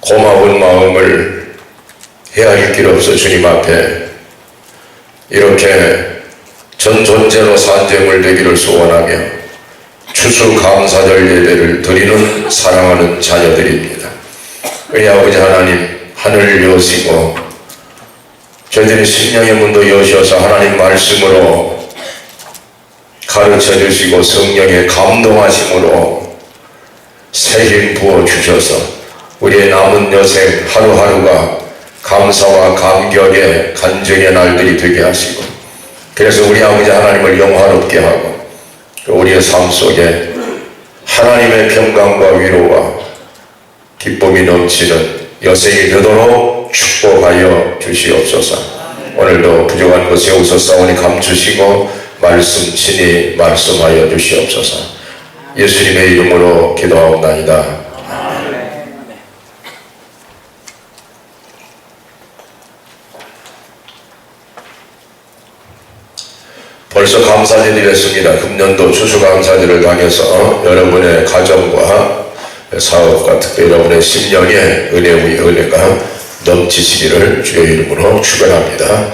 고마운 마음을 헤아릴 길 없어 주님 앞에 이렇게 전 존재로 산재물 되기를 소원하며 추수감사절 예배를 드리는 사랑하는 자녀들입니다. 우리 아버지 하나님, 하늘을 여시고 저희들의 심령의 문도 여셔서 하나님 말씀으로 가르쳐 주시고 성령의 감동하심으로 새 힘 부어 주셔서 우리의 남은 여생 하루하루가 감사와 감격의 간증의 날들이 되게 하시고, 그래서 우리 아버지 하나님을 영화롭게 하고 우리의 삶 속에 하나님의 평강과 위로와 기쁨이 넘치는 여생이 되도록 축복하여 주시옵소서. 오늘도 부족한 것 세우소서오니 감추시고 말씀 친히 말씀하여 주시옵소서. 예수님의 이름으로 기도하옵나이다. 벌써 감사절이 됐습니다. 금년도 추수감사절을 당해서 여러분의 가정과 사업과 특히 여러분의 심령의 은혜가 넘치시기를 주의 이름으로 축원합니다.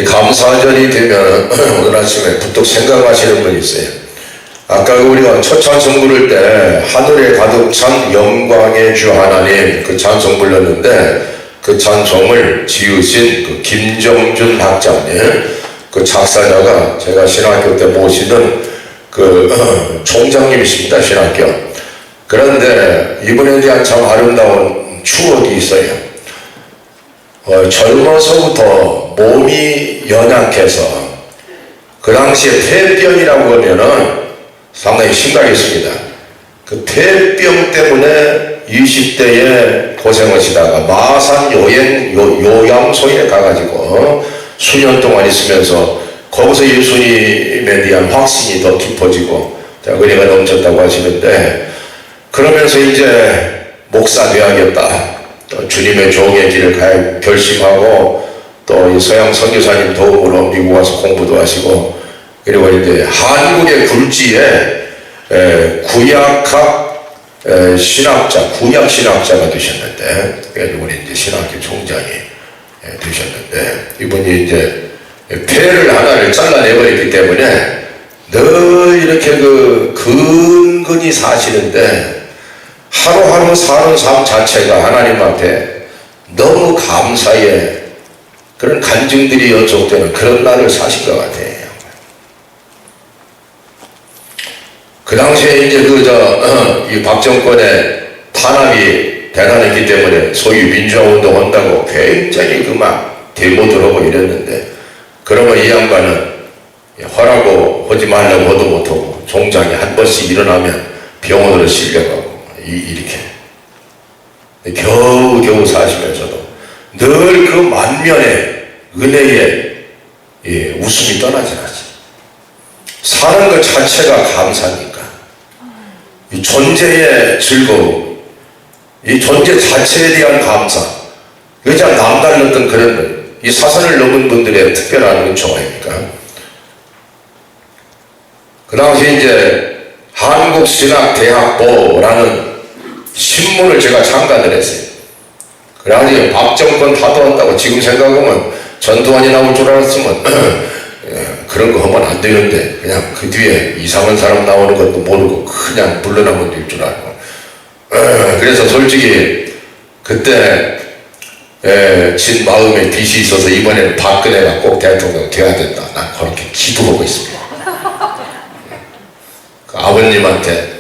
감사절이 되면 오늘 아침에 부쩍 생각하시는 분이 있어요. 아까 우리가 첫 찬송 부를 때 하늘에 가득 찬 영광의 주 하나님, 그 찬송 불렀는데 그 찬송을 지으신 그 김정준 학장님, 그 작사자가 제가 신학교 때 모시던 그 총장님이십니다. 신학교. 그런데 이분에 대한 참 아름다운 추억이 있어요. 젊어서부터 몸이 연약해서 그 당시에 폐병이라고 하면은 상당히 심각했습니다. 그 폐병 때문에 20대에 고생하시다가 마산 요양소에 가가지고 수년 동안 있으면서 거기서 예수님에 대한 확신이 더 깊어지고 은혜가 넘쳤다고 하시는데, 그러면서 이제 목사 되어야겠다, 또 주님의 종의 길을 가야 결심하고 또 서양 선교사님 도움으로 미국 와서 공부도 하시고, 그리고 이제 한국의 굴지에 구약 신학자가 되셨는데, 우리 이제 신학교 총장이 되셨는데, 이분이 이제 폐를 하나를 잘라내버렸기 때문에 늘 이렇게 근근히 사시는데 하루하루 사는 삶 자체가 하나님 앞에 너무 감사의 그런 간증들이 연속되는 그런 날을 사신 것 같아요. 그 당시에 이제 이 박정권의 탄압이 대단했기 때문에 소위 민주화운동 한다고 굉장히 데모들 하고 이랬는데, 그러면 이 양반은 하라고 하지 말라고 하도 못하고 종장이 한 번씩 일어나면 병원으로 실려가고 이렇게 겨우 사시면서도 늘 그 만면의 은혜에 웃음이 떠나지 않았어요. 사는 것 자체가 감사니까 이 존재의 즐거움, 이 존재 자체에 대한 감사, 이게 참 남달랐던 그런 이 사선을 넘은 분들의 특별한 은총이니까. 그 당시 이제 한국신학대학보라는 신문을 제가 창간을 했어요. 그래가지고 박정권 타도한다고 지금 생각하면 전두환이 나올 줄 알았으면 그런 거 하면 안 되는데 그냥 그 뒤에 이상한 사람 나오는 것도 모르고 그냥 물러나면 될 줄 알고. 그래서 솔직히 그때 진 마음에 빚이 있어서 이번에는 박근혜가 꼭 대통령 돼야 된다, 난 그렇게 기도하고 있습니다. 그 아버님한테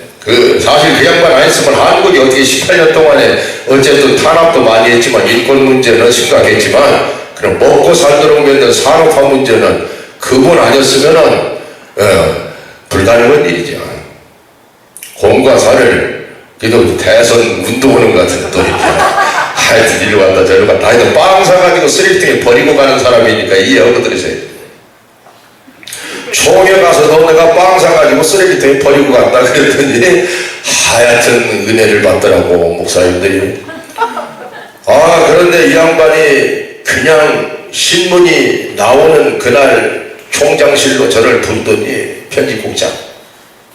사실 그 양반 안 했으면 한국이 어떻게 18년 동안에 어쨌든 탄압도 많이 했지만 인권 문제는 심각했지만 그럼 먹고 살도록 만든 산업화 문제는 그분 아니었으면은 불가능한 일이죠. 공과 사를 그래도 대선 운동하는 것 같은 또 이렇게 하여튼 이리 왔다 저리 갔다 하여튼 빵 사가지고 쓰레기통에 버리고 가는 사람이니까 이해하고 들으세요. 총회 가서도 내가 빵 사가지고 쓰레기통에 버리고 갔다 그랬더니 하여튼 은혜를 받더라고 목사님들이. 그런데 이 양반이 그냥 신문이 나오는 그날 총장실로 저를 부르더니 편집국장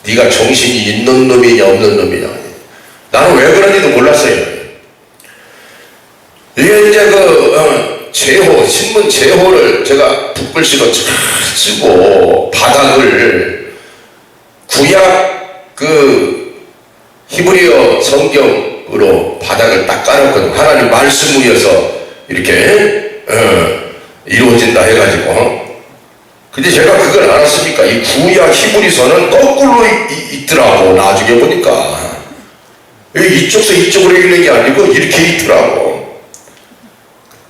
네가 정신이 있는 놈이냐 없는 놈이냐. 나는 왜 그런지도 몰랐어요. 이게 이제 제호, 신문 제호를 제가 붓글씨로 쫙 쓰고 바닥을 구약 히브리어 성경으로 바닥을 딱 깔았거든. 하나님 말씀 위에서 이렇게 이루어진다 해가지고. 근데 제가 그걸 알았으니까 이 구약 히브리서는 거꾸로 있더라고. 나중에 보니까 이쪽서 이쪽으로 읽는 게 아니고 이렇게 있더라고.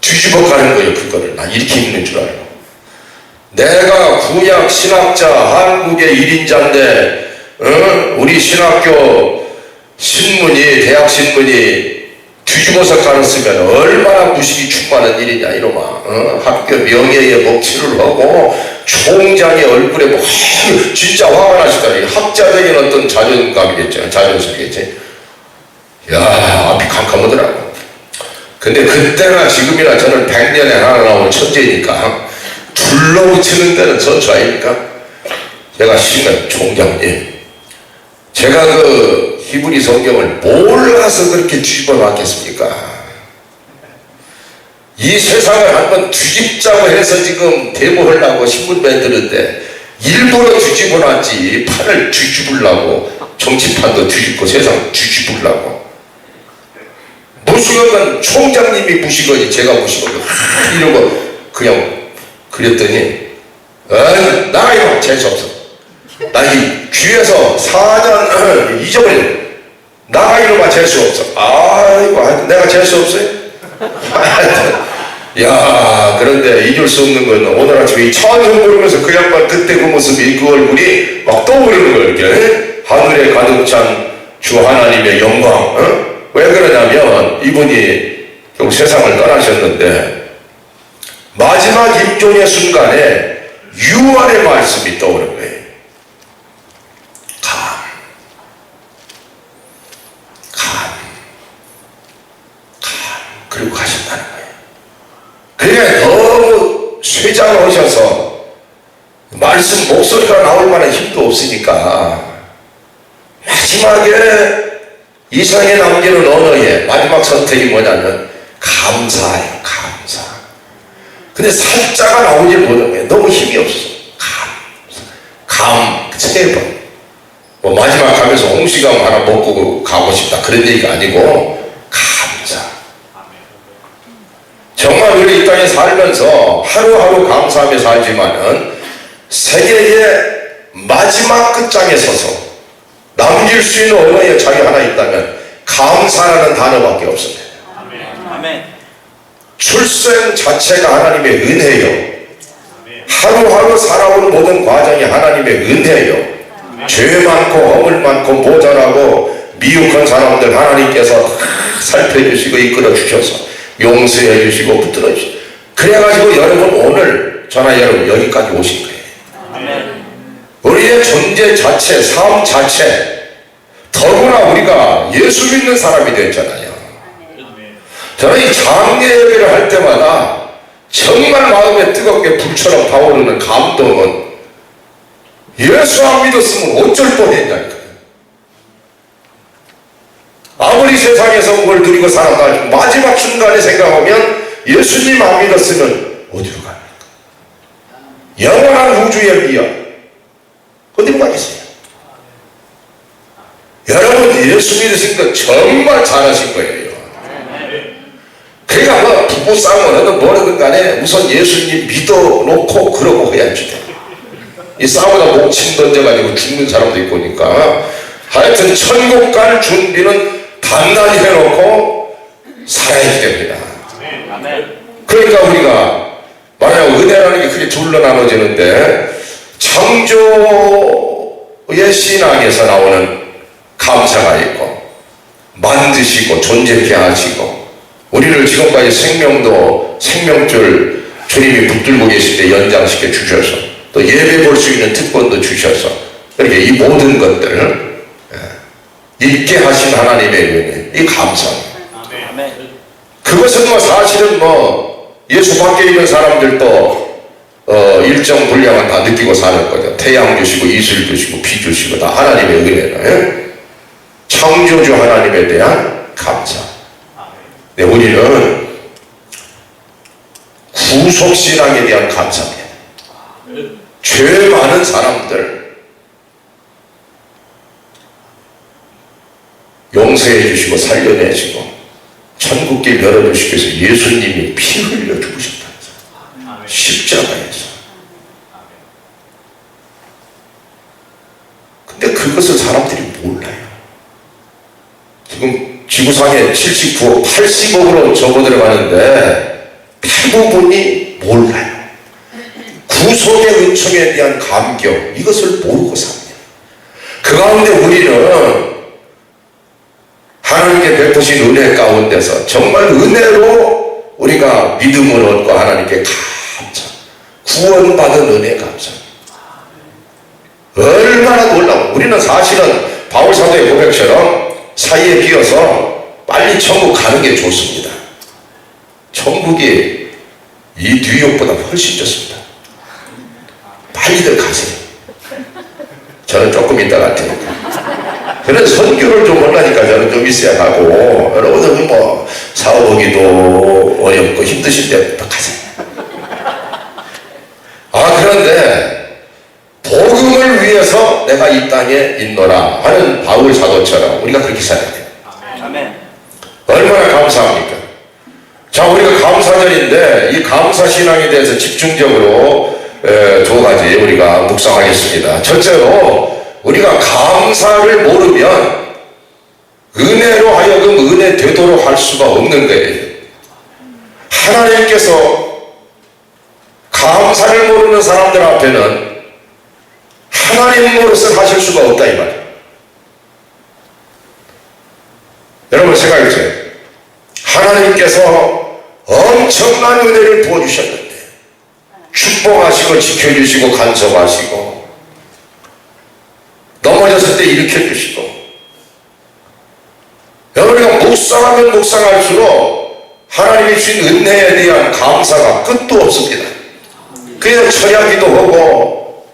뒤집어 가는 거예요. 그거를 난 이렇게 읽는 줄 알고. 내가 구약 신학자 한국의 1인자인데 우리 신학교 신문이 대학 신문이 뒤집어서 깔았으면 얼마나 무식이 충만한 일이냐 이놈아. 학교 명예에 먹칠을 하고 총장의 얼굴에 뭐 진짜 화가 나시더라. 학자적인 어떤 자존감이겠죠. 자존심이겠지. 야, 앞이 캄캄하더라고. 근데 그때나 지금이나 저는 100년에 하나 나온 천재니까 둘러붙이는 데는 전투 아닙니까? 제가 신경 총장님, 제가 히브리 성경을 몰라서 그렇게 뒤집어 놨겠습니까? 이 세상을 한번 뒤집자고 해서 지금 데모하려고 신문 만드는데 일부러 뒤집어 놨지. 판을 뒤집으려고, 정치판도 뒤집고 세상 뒤집으려고. 무식한 총장님이 무식하지 제가 무식하고 이러고 그냥 그랬더니 나가 이놈 재수없어. 나 이 귀에서 4년 잊어버려. 나가 이놈아 재수없어. 아이고 내가 재수없어요? 야, 그런데 잊을 수 없는 건 오늘 아침에 이 찬송 부르면서 그 양반 그때 그 모습이 그 얼굴이 막 떠오르는 거예요. 이렇게 하늘에 가득 찬 주 하나님의 영광. 왜 그러냐면 이분이 결국 세상을 떠나셨는데 마지막 임종의 순간에 유언의 말씀이 떠오른 거예요. 그리고 가신다는 거예요. 그러니까 너무 쇠장하셔서 말씀 목소리가 나올 만한 힘도 없으니까 마지막에 이상에 남기는 언어의 마지막 선택이 뭐냐면 감사예요. 감사. 근데 살자가 나오지 못하는 거예요. 너무 힘이 없어서 세 번. 뭐 마지막 가면서 홍시감 하나 먹고 가고 싶다 그런 얘기가 아니고 감사. 정말 우리 이 땅에 살면서 하루하루 감사하며 살지만은 세계의 마지막 끝장에 서서 남길 수 있는 언어의 자리 하나 있다면 감사라는 단어밖에 없습니다. 아멘. 출생 자체가 하나님의 은혜요. 하루하루 살아오는 모든 과정이 하나님의 은혜요. 죄 많고 허물 많고 모자라고 미혹한 사람들 하나님께서 살펴주시고 이끌어 주셔서 용서해 주시고 붙들어 주시고 그래가지고 여러분 오늘 저나 여러분 여기까지 오신 거예요. 아멘. 우리의 존재 자체, 삶 자체, 더구나 우리가 예수 믿는 사람이 됐잖아요. 저는 이 장례 예배를 할 때마다 정말 마음에 뜨겁게 불처럼 타오르는 감동은 예수 안 믿었으면 어쩔 뻔했냐니까요. 아무리 세상에서 뭘 누리고 살아가 마지막 순간에 생각하면 예수님 안 믿었으면 어디로 갑니까? 영원한 우주의 미학 어디로 가겠어요? 여러분 예수 믿으신 거 정말 잘하신 거예요. 그러니까 뭐 부부싸움을 하든 뭐라든 간에 우선 예수님 믿어놓고 그러고 해야지. 이 싸우다 목침 던져가지고 죽는 사람도 있고 그러니까 하여튼 천국 갈 준비는 단단히 해놓고 살아야 됩니다. 그러니까 우리가 만약 은혜라는 게 크게 둘로 나눠지는데 창조의 신앙에서 나오는 감사가 있고 만드시고 존재케 하시고 우리를 지금까지 생명줄 주님이 붙들고 계실 때 연장시켜 주셔서 또 예배 볼 수 있는 특권도 주셔서 이렇게 이 모든 것들을 있게 하신 하나님의 은혜 이 감사합니다. 그것은 뭐 사실은 뭐 예수 밖에 있는 사람들도 일정 분량은 다 느끼고 사는 거죠. 태양 주시고 이슬 주시고 비 주시고 다 하나님의 은혜는 창조주 하나님에 대한 감사. 네, 우리는 구속신앙에 대한 감사입니다. 죄 많은 사람들 용서해 주시고 살려내시고 천국길 열어주시기 위해서 예수님이 피 흘려 죽으셨다. 십자가에서. 근데 그것을 사람들이 몰라요. 지금 지구상에 79억, 80억으로 접어들어가는데 대부분이 몰라요. 구속의 은총에 대한 감격, 이것을 모르고 삽니다. 그 가운데 우리는 하나님께 베푸신 은혜 가운데서 정말 은혜로 우리가 믿음을 얻고 하나님께 감사, 구원받은 은혜 감사. 얼마나 놀라워. 우리는 사실은 바울 사도의 고백처럼 사이에 비어서 빨리 천국 가는 게 좋습니다. 천국이 이 뉴욕보다 훨씬 좋습니다. 빨리들 가세요. 저는 조금 이따 갈 테니까. 그런 선교를 좀 하려니까 저는 좀 있어야 하고, 여러분들 뭐 사업하기도 어렵고 힘드실 때부터 가세요. 그런데 복음을 위해서 내가 이 땅에 있노라 하는 바울 사도처럼 우리가 그렇게 살아야 돼요. 아멘. 얼마나 감사합니까? 자, 우리가 감사절인데 이 감사신앙에 대해서 집중적으로 두 가지 우리가 묵상하겠습니다. 첫째로 우리가 감사를 모르면 은혜로 하여금 은혜 되도록 할 수가 없는 거예요. 하나님께서 감사를 모르는 사람들 앞에는 하나님 노릇을 하실 수가 없다 이 말이에요. 여러분 생각해보세요. 하나님께서 엄청난 은혜를 부어주셨는데 축복하시고 지켜주시고 간섭하시고 넘어졌을 때 일으켜주시고 우리가 묵상하면 묵상할수록 하나님이 주신 은혜에 대한 감사가 끝도 없습니다. 그래서 철야기도 하고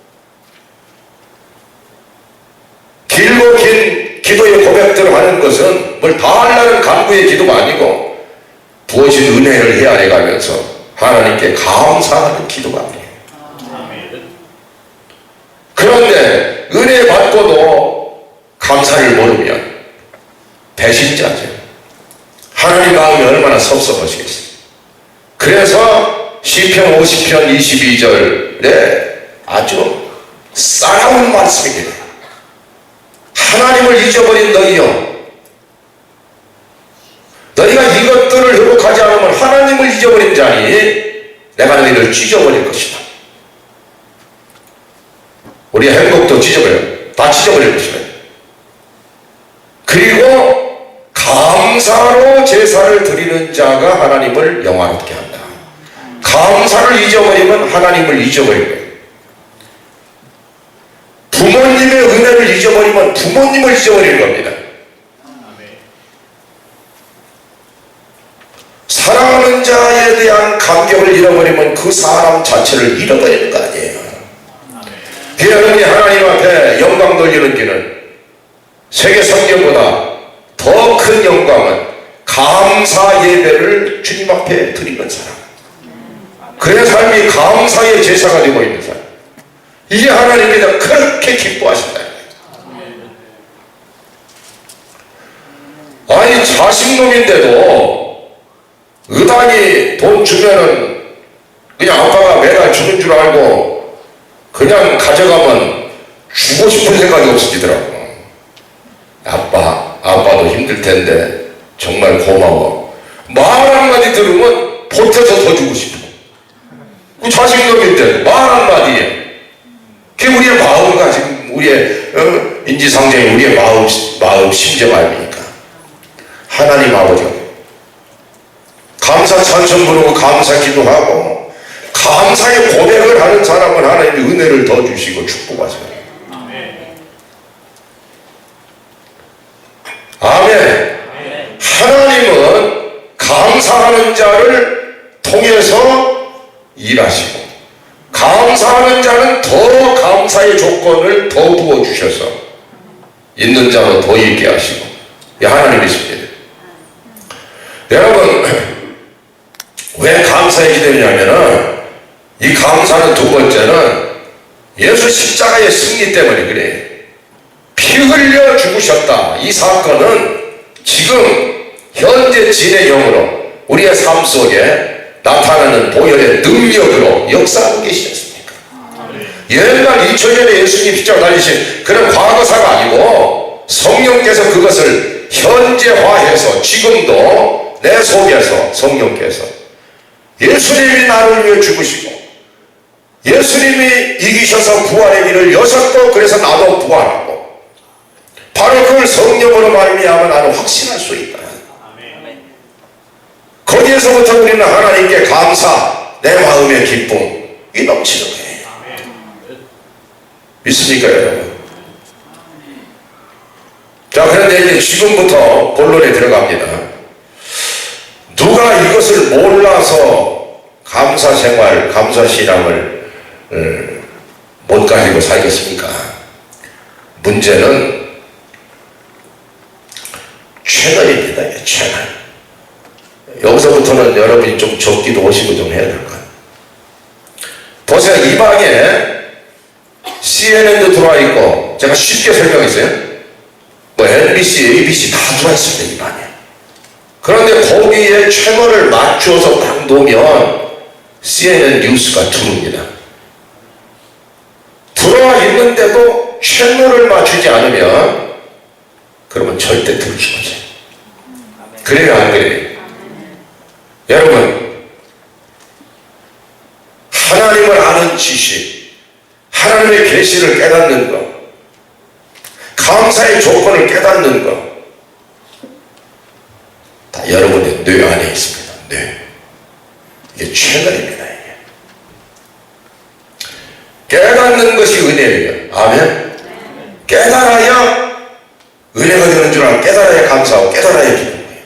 길고 긴 기도의 고백들을 하는 것은 뭘 다 하려는 간구의 기도가 아니고 부어진 은혜를 헤아려가면서 하나님께 감사하는 기도가 아니에요. 그런데 은혜 받고도 감사를 모르면 배신자죠. 하나님 마음이 얼마나 섭섭하시겠어요. 그래서 시편 50편 22절에 아주 싸나운 말씀입니다. 하나님을 잊어버린 너희여, 너희가 이것들을 회복하지 않으면 하나님을 잊어버린 자니 내가 너희를 찢어버릴 것이다. 우리의 행복도 다 찢어버릴 것이다. 그리고 감사로 제사를 드리는 자가 하나님을 영화롭게 한다. 감사를 잊어버리면 하나님을 잊어버릴 거예요. 부모님의 은혜를 잊어버리면 부모님을 잊어버릴 겁니다. 사랑하는 자에 대한 감격을 잃어버리면 그 사람 자체를 잃어버리는 거 아니에요. 여러분이 하나님 앞에 영광 돌리는 길은 세계 성경보다 더 큰 영광은 감사 예배를 주님 앞에 드리는 사람, 그의 삶이 감사의 제사가 되고 있는 사람, 이게 하나님께서 그렇게 기뻐하신다. 아니 자식놈인데도 의단이 돈 주면은 그냥 아빠가 매달 주는 줄 알고 그냥 가져가면 주고 싶은 생각이 없어지더라고. 아빠도 힘들 텐데 정말 고마워. 말 한마디 들으면 보태서 더 주고 싶어. 그 자식놈인데 말 한마디에 그게 우리의 마음가짐, 우리의 인지상정이 우리의 마음 심정 아닙니까? 하나님 아버지 감사 찬송 부르고 감사 기도하고 감사의 고백을 하는 사람은 하나님의 은혜를 더 주시고 축복하세요. 아멘. 하나님은 감사하는 자를 통해서 일하시고 많은 자는 더 감사의 조건을 더 부어주셔서 있는 자는 더 있게 하시고, 이 하나님이십니다. 여러분, 왜 감사의 기도냐면은 이 감사는 두 번째는 예수 십자가의 승리 때문에 그래요. 피 흘려 죽으셨다. 이 사건은 지금 현재 진의 영으로 우리의 삶 속에 나타나는 보혈의 능력으로 역사하고 계시지 않습니까? 옛날 2000년에 예수님이 십자가 달리신 그런 과거사가 아니고 성령께서 그것을 현재화해서 지금도 내 속에서 성령께서 예수님이 나를 위해 죽으시고 예수님이 이기셔서 부활의 길을 여셨고 그래서 나도 부활하고 바로 그걸 성령으로 말미암아 나는 확신할 수 있다. 거기에서부터 우리는 하나님께 감사, 내 마음의 기쁨이 넘치는 거예요. 믿습니까 여러분? 자, 그런데 이제 지금부터 본론에 들어갑니다. 누가 이것을 몰라서 감사생활, 감사신앙을 못 가지고 살겠습니까? 문제는 채널입니다. 채널. 여기서부터는 여러분이 좀 적기도 오시고 좀 해야 될 것 같아요. 보세요. 이 방에 CNN도 들어와 있고, 제가 쉽게 설명했어요. 뭐 MBC, ABC 다 들어와 있습니다. 이 방에. 그런데 거기에 채널을 맞춰서 딱 놓으면 CNN 뉴스가 들어옵니다. 들어와 있는데도 채널을 맞추지 않으면 그러면 절대 들을 수가 없어요. 그래요, 안 그래요? 여러분, 하나님을 아는 지식, 하나님의 계시를 깨닫는 것, 감사의 조건을 깨닫는 것, 다 여러분의 뇌 안에 있습니다. 뇌. 이게 채널입니다. 이게. 깨닫는 것이 은혜예요. 아멘. 깨달아야 은혜가 되는 줄 알고 깨달아야 감사하고 깨달아야 기쁨이에요.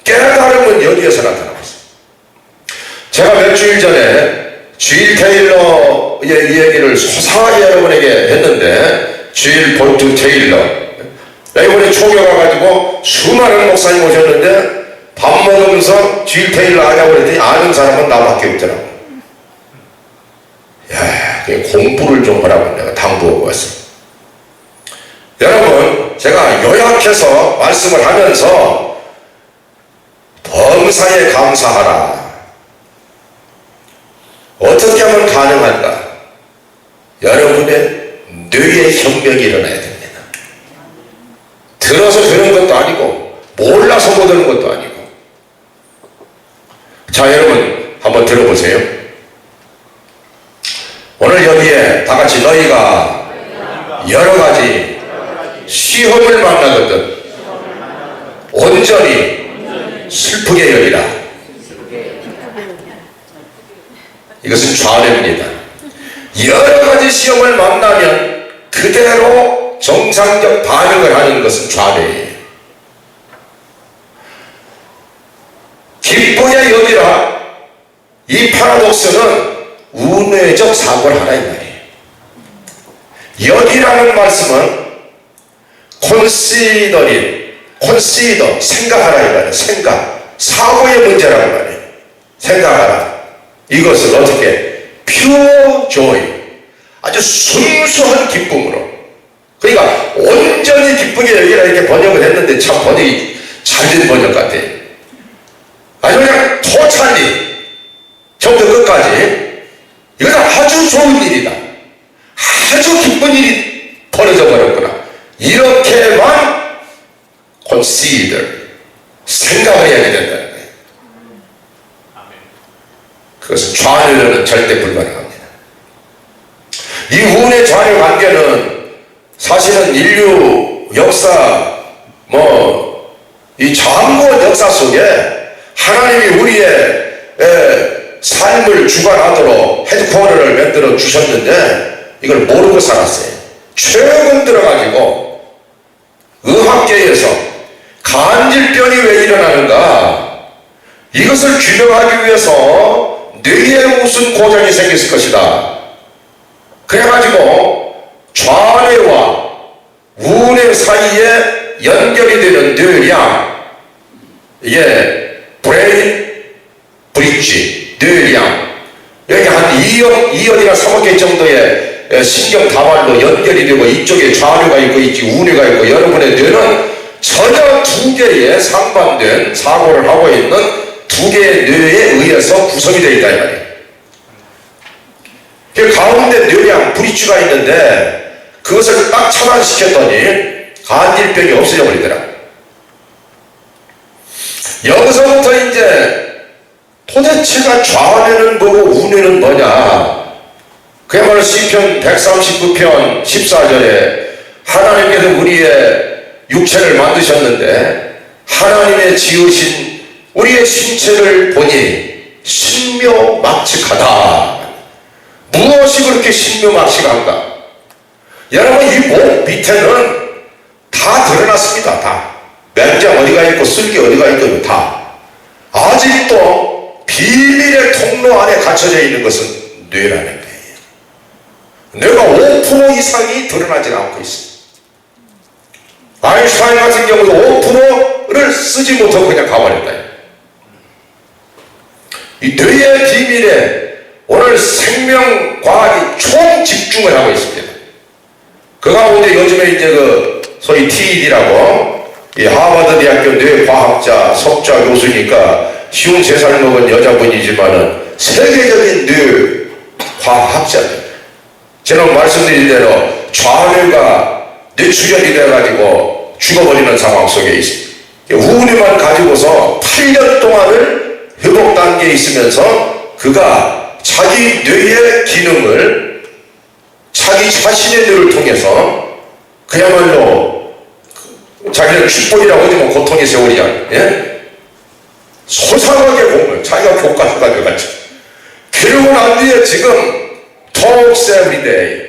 깨달음은 여기에서 나타납니다. 제가 몇 주일 전에 주일 테일러의 이야기를 소상하게 여러분에게 했는데, 주일 볼트 테일러 이번에 초교 가가지고 수많은 목사님 오셨는데 밥 먹으면서 주일 테일러 하냐고 그랬더니 아는 사람은 나밖에 없더라고. 야, 공부를 좀 하라고 내가 당부하고 왔어요. 여러분, 제가 요약해서 말씀을 하면서 범사에 감사하라. 어떻게 하면 가능한가? 여러분의 뇌의 혁명이 일어나야 됩니다. 들어서 되는 것도 아니고 몰라서 못하는 것도 아니고. 자, 여러분 한번 들어보세요. 오늘 여기에 다같이 너희가 여러가지 시험을 만나거든 온전히 슬프게 여기라. 이것은 좌뇌입니다. 여러가지 시험을 만나면 그대로 정상적 반응을 하는 것은 좌뇌예요. 기쁘게 여기라. 이 파라독스는 운회적 사고를 하라 이 말이에요. 여기라는 말씀은 consider, 생각하라 이 말이에요. 생각, 사고의 문제라고 말이에요. 생각하라. 이것을 어떻게? pure joy, 아주 순수한 기쁨으로. 그러니까 온전히 기쁘게 여기라 이렇게 번역을 했는데 참 번역이 잘된 번역 같아요. 아주 그냥 토탈리 처음부터 끝까지 이것은 아주 좋은 일이다, 아주 기쁜 일이 벌어져 버렸구나, 이렇게만 consider, 생각을 해야 된다는 거예요. 그것은 좌뇌로는 절대 불가능합니다. 이 운의 좌뇌 관계는 사실은 인류 역사, 이 장구한 역사 속에 하나님이 우리의 삶을 주관하도록 헤드쿼터를 만들어 주셨는데 이걸 모르고 살았어요. 최근 들어가지고 의학계에서 간질병이 왜 일어나는가, 이것을 규명하기 위해서 뇌에 무슨 고장이 생겼을 것이다, 그래가지고 좌뇌와 우뇌 사이에 연결이 되는 뇌량, 이게 브레인 브릿지, 뇌량, 여기 한 2억이나 3억 개 정도의 신경 다발로 연결이 되고 이쪽에 좌뇌가 있고 우뇌가 있고 여러분의 뇌는 전혀 두 개의 상반된 사고를 하고 있는 두 개의 뇌에 의해서 구성이 되어 있다 이 말이에요. 그 가운데 뇌량 브릿지가 있는데 그것을 딱 차단시켰더니 간질병이 없어져 버리더라. 여기서부터 이제 도대체가 좌뇌는 뭐고 우뇌는 뭐냐. 그야말로 시편 139편 14절에 하나님께서 우리의 육체를 만드셨는데 하나님의 지으신 우리의 신체를 보니 신묘막측하다. 무엇이 그렇게 신묘막측한가? 여러분 이 목 밑에는 다 드러났습니다. 다. 맹장 어디가 있고 쓸개 어디가 있고 다. 아직도 비밀의 통로 안에 갇혀져 있는 것은 뇌라는 거예요. 뇌가 5% 이상이 드러나지 않고 있습니다. 아인슈타인 같은 경우도 5%를 쓰지 못하고 그냥 가버렸다. 이 뇌의 비밀에 오늘 생명과학이 총집중을 하고 있습니다. 그 가운데 요즘에 이제 소위 TED라고 이 하버드 대학교 뇌과학자 석좌 교수니까 53살 먹은 여자분이지만은 세계적인 뇌과학자입니다. 제가 말씀드린 대로 좌뇌가 뇌출혈이 돼가지고 죽어버리는 상황 속에 있습니다. 우뇌만 가지고서 8년 동안을 회복 단계에 있으면서 그가 자기 뇌의 기능을 자기 자신의 뇌를 통해서 그야말로 자기는 축복이라고 하지 뭐 고통의 세월이야. 예? 소상하게 공을 자기가 교과서가 돼가지고 그러고 난 뒤에 지금 톡스 에브리데이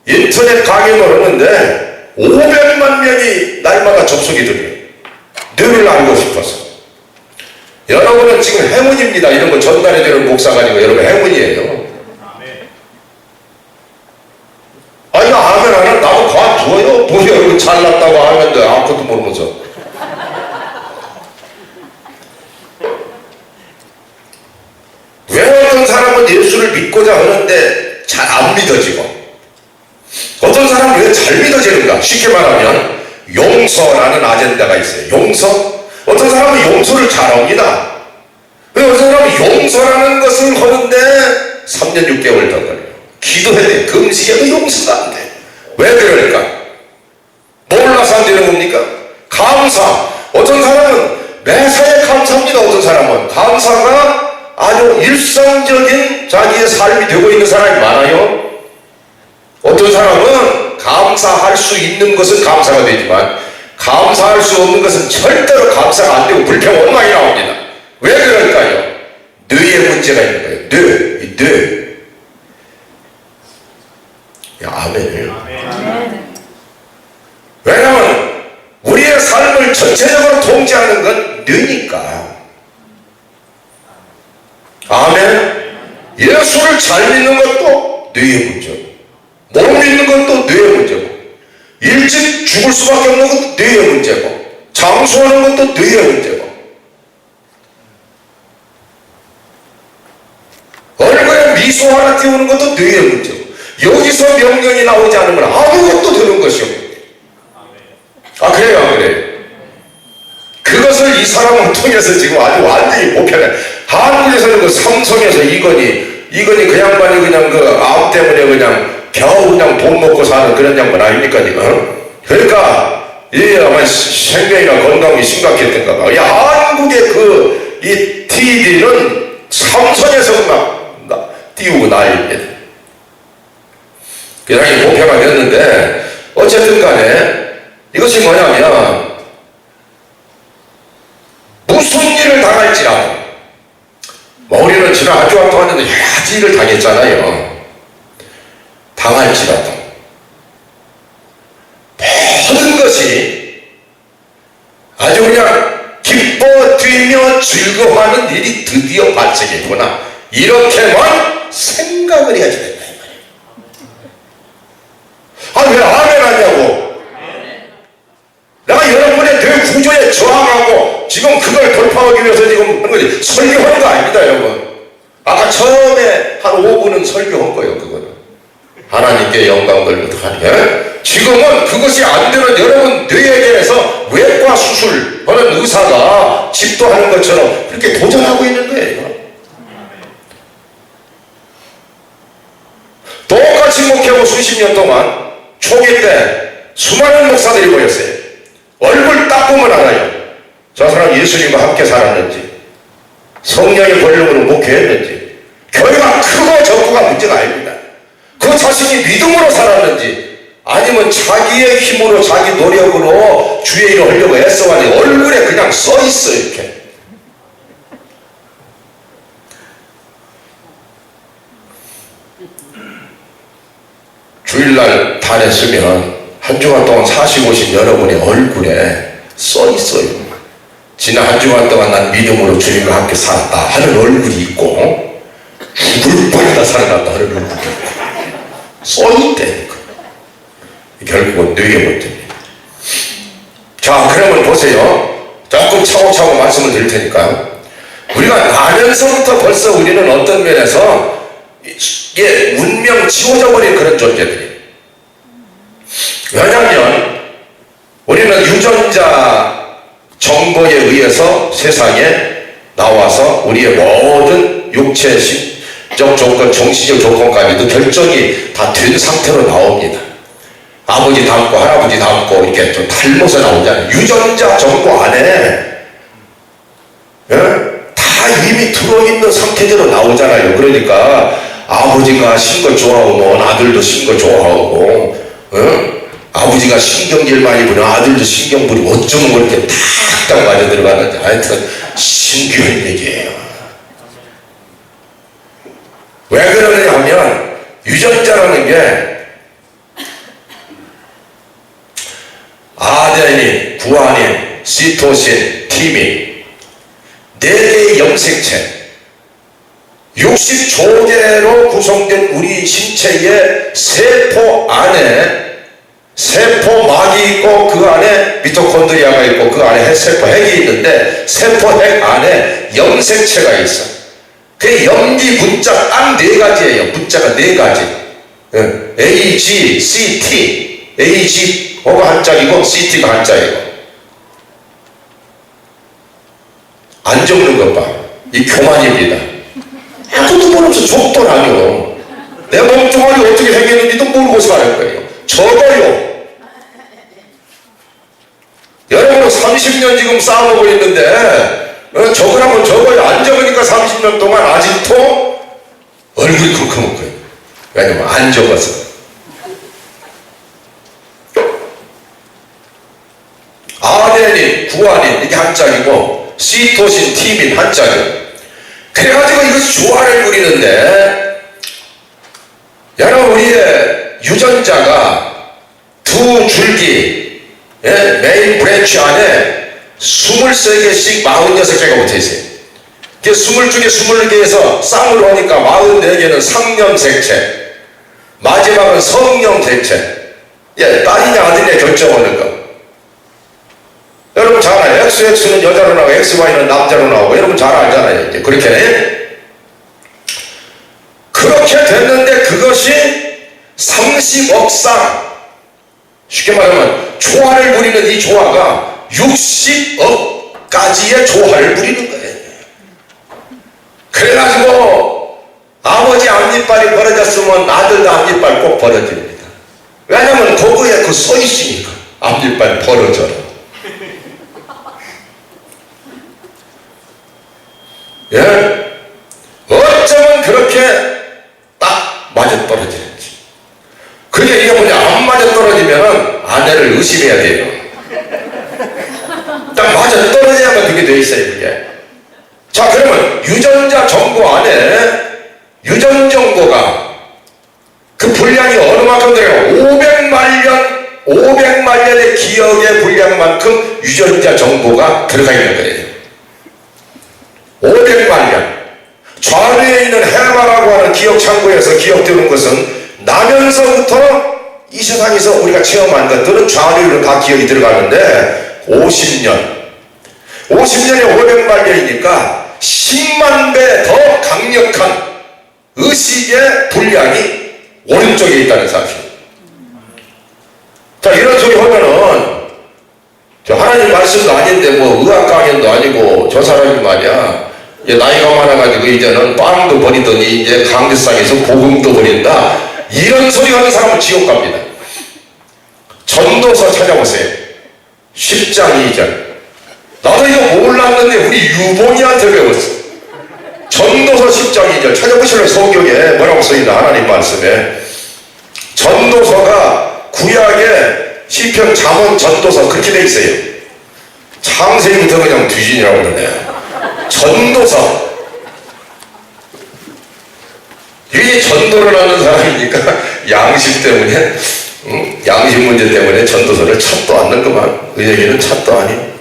인터넷 강의를 하는데 500만 명이 날마다 접속이 들어요. 뇌를 알고 싶어서. 여러분은 지금 행운입니다. 이런 거 전달해주는 목사가 아니고 여러분 행운이에요. 아니 아멘 하면 나도 관둬요. 뭐야 이거 잘났다고 하면 돼. 아무것도 모르면서. 왜 어떤 사람은 예수를 믿고자 하는데 잘 안 믿어지고 어떤 사람은 왜 잘 믿어지는가? 쉽게 말하면 용서라는 아젠다가 있어요. 용서? 어떤 사람은 용서를 잘합니다. 어떤 사람은 용서라는 것을 하는데 3년 6개월 더 걸려요. 기도해야 돼. 금식해도 용서가 안 돼. 왜 그럴까? 몰라서 안 되는 겁니까? 감사. 어떤 사람은 매사에 감사합니다. 어떤 사람은 감사가 아주 일상적인 자기의 삶이 되고 있는 사람이 많아요. 어떤 사람은 감사할 수 있는 것은 감사가 되지만 감사할 수 없는 것은 절대로 감사가 안 되고 불평 원망이 나옵니다. 왜 그럴까요? 뇌에 문제가 있는 거예요. 뇌. 야, 아멘. 왜냐하면 우리의 삶을 전체적으로 통제하는 건 뇌니까. 아멘. 예수를 잘 믿는 것도 뇌의 문제고 못 믿는 것도 뇌의 문제고 일찍 죽을 수밖에 없는 것도 뇌의 문제고 장수하는 것도 뇌의 문제고 얼굴에 미소 하나 띄우는 것도 뇌의 문제고 여기서 명령이 나오지 않으면 아무것도 되는 것이 없는 거예요. 그래요 안 그래요? 그것을 이 사람을 통해서 지금 아주 완전히 보편해. 한국에서는 그 삼성에서 이건희 그 양반이 그냥 그 암 때문에 그냥 겨우 그냥 돈 먹고 사는 그런 양반 아닙니까 지금? 그러니까 이 아마 생명이나 건강이 심각했던가 봐. 이 한국의 이 TV는 삼성에서 막 띄우고 난립니다. 그냥 보편화 됐는데 어쨌든 간에 이것이 뭐냐면 무슨 일을 당할지라도 우리는 지난 한 주간 동안 여러 가지 일을 당했잖아요. 당할지라도 모든 것이 아주 그냥 기뻐 뛰며 즐거워하는 일이 드디어 발생했구나 이렇게만 생각을 해야 된다 이 말이에요. 다 왜 아멘 하냐고. 내가 여러분의 뇌 구조에 저항하고 지금 그걸 돌파하기 위해서 지금 하는 거지. 설교하는 거 아닙니다, 여러분. 아까 처음에 한 5분은 설교한 거예요, 그거는. 하나님께 영광 돌리도록 하니. 지금은 그것이 안 되는 여러분 뇌에 대해서 외과 수술하는 의사가 집도하는 것처럼 그렇게 도전하고 있는 거예요. 똑같이 목회하고 수십 년 동안 초기 때 수많은 목사들이 모였어요. 얼굴 딱 보면 알아요. 저 사람 예수님과 함께 살았는지, 성령의 권력으로 목회했는지, 교회가 크고 적고가 문제가 아닙니다. 그 자신이 믿음으로 살았는지, 아니면 자기의 힘으로 자기 노력으로 주의 일을 하려고 애써가지고 얼굴에 그냥 써있어 이렇게. 주일날 다녔으면 한 주간 동안 사시고 오신 여러분의 얼굴에 써있어요. 지난 한 주간 동안 난 믿음으로 주님과 함께 살았다 하는 얼굴이 있고, 죽을 뻔하다 살아났다 하는 얼굴이 있고 써있대. 결국은 뇌의 문제입니다. 자, 그러면 보세요. 조금 차곡차곡 말씀을 드릴 테니까, 우리가 나면서부터 벌써 우리는 어떤 면에서 운명 지워져 버린 그런 존재들이에요. 왜냐하면 우리는 유전자 정보에 의해서 세상에 나와서 우리의 모든 육체, 심적 조건, 정신적 조건까지도 결정이 다 된 상태로 나옵니다. 아버지 닮고 할아버지 닮고 이렇게 좀 닮아서 나오잖아요. 유전자 정보 안에 다 이미 들어있는 상태대로 나오잖아요. 그러니까 아버지가 신 걸 좋아하면 아들도 신 걸 좋아하고, 아버지가 신경질 많이 부리면 아들도 신경 부리고, 어쩌면 그렇게 탁탁 맞아 들어가는지. 하여튼 신기한 얘기예요. 왜 그러느냐 하면 유전자라는 게 아데닌, 구아닌, 시토신, 티민 4개의 염색체 60조개로 구성된 우리 신체의 세포 안에 세포막이 있고, 그 안에 미토콘드리아가 있고, 그 안에 세포핵이 있는데, 세포핵 안에 염색체가 있어. 그 염기 문자 딱 4가지예요. 문자가 4가지. A, G, C, T. A, G, O가 한짝이고 C, T가 한짝이고. 안 적는 것 봐. 이 교만입니다. 아무도 모르면서 족도 아니요. 내 몸뚱아리 어떻게 생겼는지도 모르고서 하는 거예요. 적어요. 여러분은 30년 지금 싸우고 있는데, 적으라면 적어요. 안 적으니까 30년 동안 아직도 얼굴이 쿵쿵한 거예요. 왜냐면 안 적어서. 아데닌, 구아닌 이게 한짝이고, 시토신, 티민 한짝이에요. 그래가지고 이것이 조화를 부리는데, 여러분 우리의 유전자가 두 줄기, 메인 브랜치 안에 23개씩 46개가 붙어있어요. 20중에 24개에서 쌍으로 하니까 44개는 상념색체, 마지막은 성령색체. 딸이냐 아들이냐 결정하는 거. 여러분 잘 알아요. XX는 여자로 나오고 XY는 남자로 나오고, 여러분 잘 알잖아요. 이제 그렇게 됐는데, 그것이 30억 쌍, 쉽게 말하면 조화를 부리는 이 조화가 60억 가지의 조화를 부리는 거예요. 그래가지고 아버지 앞니빨이 벌어졌으면 아들도 앞니빨 꼭 벌어집니다. 왜냐면 거기에 그 써있으니까. 앞니빨 벌어져라. 어쩌면 그렇게 딱 맞아떨어지는지. 그게 이게 뭐냐, 안 맞아떨어지면은 아내를 의심해야 돼요. 딱 맞아떨어져야만 그게 돼 있어요, 그게. 자, 그러면 유전자 정보 안에, 유전 정보가 그 분량이 어느 만큼 들어요? 500만 년의 기억의 분량만큼 유전자 정보가 들어가 있는 거예요. 500만 년. 좌뇌에 있는 해마라고 하는 기억 창고에서 기억되는 것은 나면서부터 이 세상에서 우리가 체험한 것들은 좌우로 다 기억이 들어가는데 50년에 500만 년이니까 10만 배 더 강력한 의식의 분량이 오른쪽에 있다는 사실. 자, 이런 소리 하면은 저 하나님 말씀도 아닌데 뭐 의학 강연도 아니고 저 사람이 말이야 나이가 많아가지고 이제는 빵도 버리더니 이제 강제상에서 복음도 버린다, 이런 소리 하는 사람은 지옥 갑니다. 전도서 찾아보세요. 10장 2절. 나도 이거 몰랐는데 우리 유봉이한테 배웠어. 전도서 10장 2절 찾아보시면 성경에 뭐라고 써있나, 하나님 말씀에. 전도서가 구약의 시편, 잠언, 전도서 그렇게 돼 있어요. 창세기부터 그냥 뒤진이라고 그러네. 전도서. 이 전도를 하는 사람이니까 양심 때문에, 양심 문제 때문에 전도서를 찾도 않는구만. 그 얘기는 찾도 아니.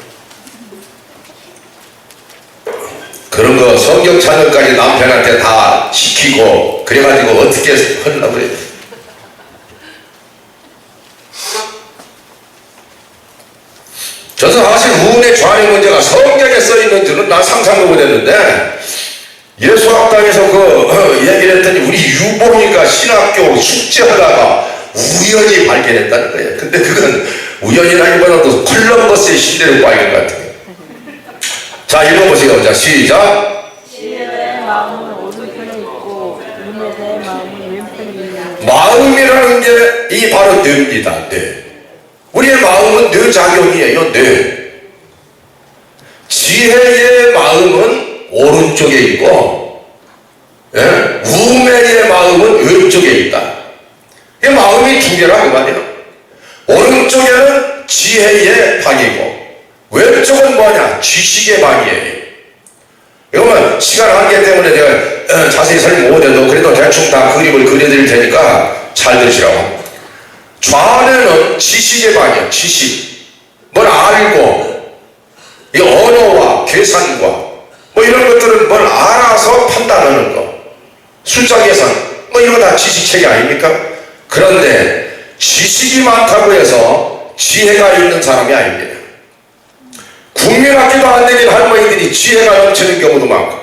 그런 거 성경 찾는까지 남편한테 다 시키고 그래가지고 어떻게 하려고 그래. 저는 사실 우운의 좌뇌 문제가 성경에 써있는 줄은 난 상상도 못했는데, 예수학당에서 그 얘기를 했더니 우리 유봉이가 신학교 숙제하다가 우연히 발견했다는 거예요. 근데 그건 우연이라기보다도 콜럼버스의 신대로 발견 같은 거예요. 자, 읽어보세요. 자, 시작. 지혜의 마음은 오른편에 있고 인의 마음은 왼편에 있는. 마음이라는 게 이 바로 뇌입니다. 뇌. 우리의 마음은 뇌작용이에요. 뇌. 지혜의 마음은 오른쪽에 있고, 예? 우매의 마음은 왼쪽에 있다. 이 마음이 두 개라 그 말이에요. 오른쪽에는 지혜의 방이고 왼쪽은 뭐냐? 지식의 방이에요. 이거는 시간 한계 때문에 내가 자세히 설명 못해도 그래도 대충 다 그림을 그려드릴 테니까 잘 들으시라고. 좌뇌는 지식의 방이에요. 지식. 뭘 알고, 이 언어와 계산과 뭐 이런 것들은 뭘 알아서 판단하는 거, 숫자 계산 뭐 이런 거 다 지식체계 아닙니까? 그런데 지식이 많다고 해서 지혜가 있는 사람이 아닙니다. 국민학교도 안 되는 할머니들이 지혜가 넘치는 경우도 많고,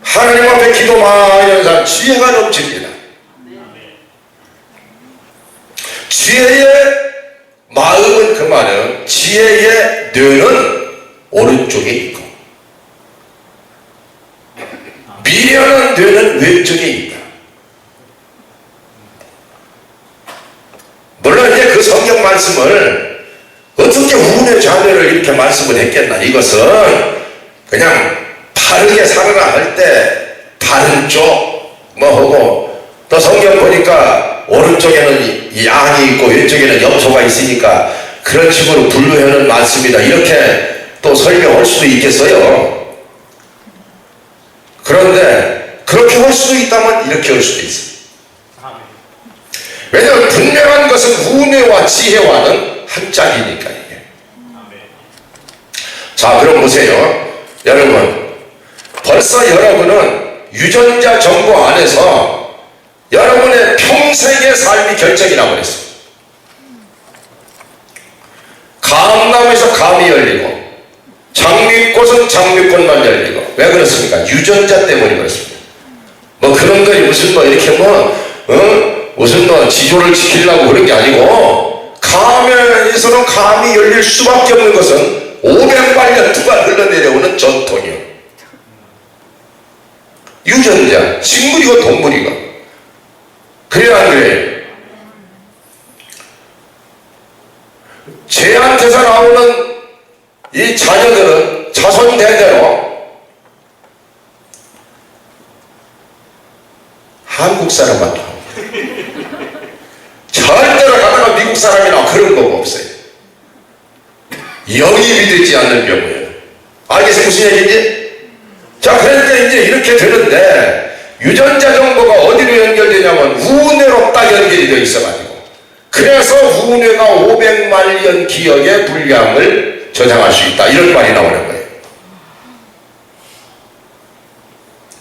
하나님 앞에 기도 많이 하는 사람 지혜가 넘칩니다. 지혜의 마음은, 그 말은 지혜의 뇌는 오른쪽에 있고 미련한 뇌는 왼쪽에 있다. 물론 이제 그 성경 말씀을 어떻게 우운의 자녀를 이렇게 말씀을 했겠나, 이것은 그냥 바르게 살아갈 때 바른 쪽 뭐 하고, 또 성경 보니까 오른쪽에는 양이 있고 왼쪽에는 염소가 있으니까 그런 식으로 분류하는 말씀이다, 이렇게 또 설명할 수도 있겠어요. 그런데 그렇게 할 수도 있다면 이렇게 할 수도 있어요. 왜냐하면 분명한 것은 우뇌와 지혜와는 한 짝이니까 이게. 자, 그럼 보세요. 여러분, 벌써 여러분은 유전자 정보 안에서 여러분의 평생의 삶이 결정이 나버렸어요. 감나무에서 감이 열리고 장미꽃은 장미꽃만 열리고. 왜 그렇습니까? 유전자 때문에 그렇습니다. 뭐 그런 거니 무슨 뭐 이렇게 무슨 뭐 지조를 지키려고 그런 게 아니고, 감에서는 감이 열릴 수밖에 없는 것은 500만 년 동안 흘러내려오는 전통이요. 유전자, 식물이고 동물이고. 그래야 안 그래요? 쟤한테서 나오는 이 자녀들은 자손 대대로 한국 사람만 나옵니다. 절대로 가다가 미국 사람이나 그런 거 없어요. 영입이 되지 않는 경우에는. 알겠어요? 무슨 얘기인지? 자, 그러니까 이제 이렇게 되는데, 유전자 정보가 어디로 연결되냐면 우뇌로 딱 연결이 되어 있어가지고, 그래서 우뇌가 500만 년 기억의 분량을 저장할 수 있다, 이런 말이 나오는 거예요.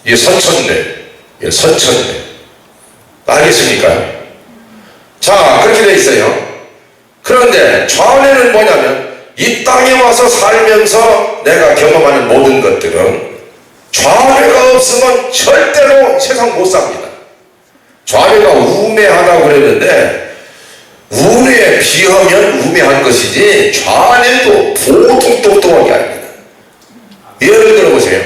이게 선천뇌. 알겠습니까? 자, 그렇게 돼 있어요. 그런데 좌뇌는 뭐냐면 이 땅에 와서 살면서 내가 경험하는 모든 것들은 좌뇌가 없으면 절대로 세상 못 삽니다. 좌뇌가 우매하다고 그랬는데 우뇌에 비하면 우매한 것이지 좌뇌도 보통 똑똑한 게 아닙니다. 예를 들어보세요.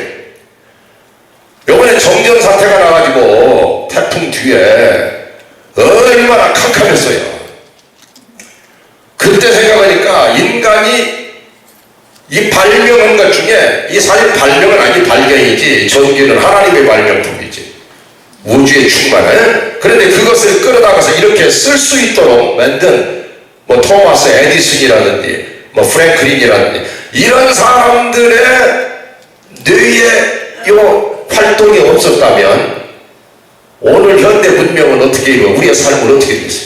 요번에 정전 사태가 나가지고 태풍 뒤에 얼마나 캄캄했어요. 그때 생각하니까 인간이 이 발명한 것 중에 이 사실 발명은 아니 발견이지 전기는 하나님의 발명품이지 우주의 충만해. 그런데 그것을 끌어다가서 이렇게 쓸 수 있도록 만든 뭐 토마스 에디슨이라든지 뭐 프랭클린이라든지 이런 사람들의 뇌의 요 활동이 없었다면 오늘 현대 문명은 어떻게 이루어 우리의 삶은 어떻게 되겠어요?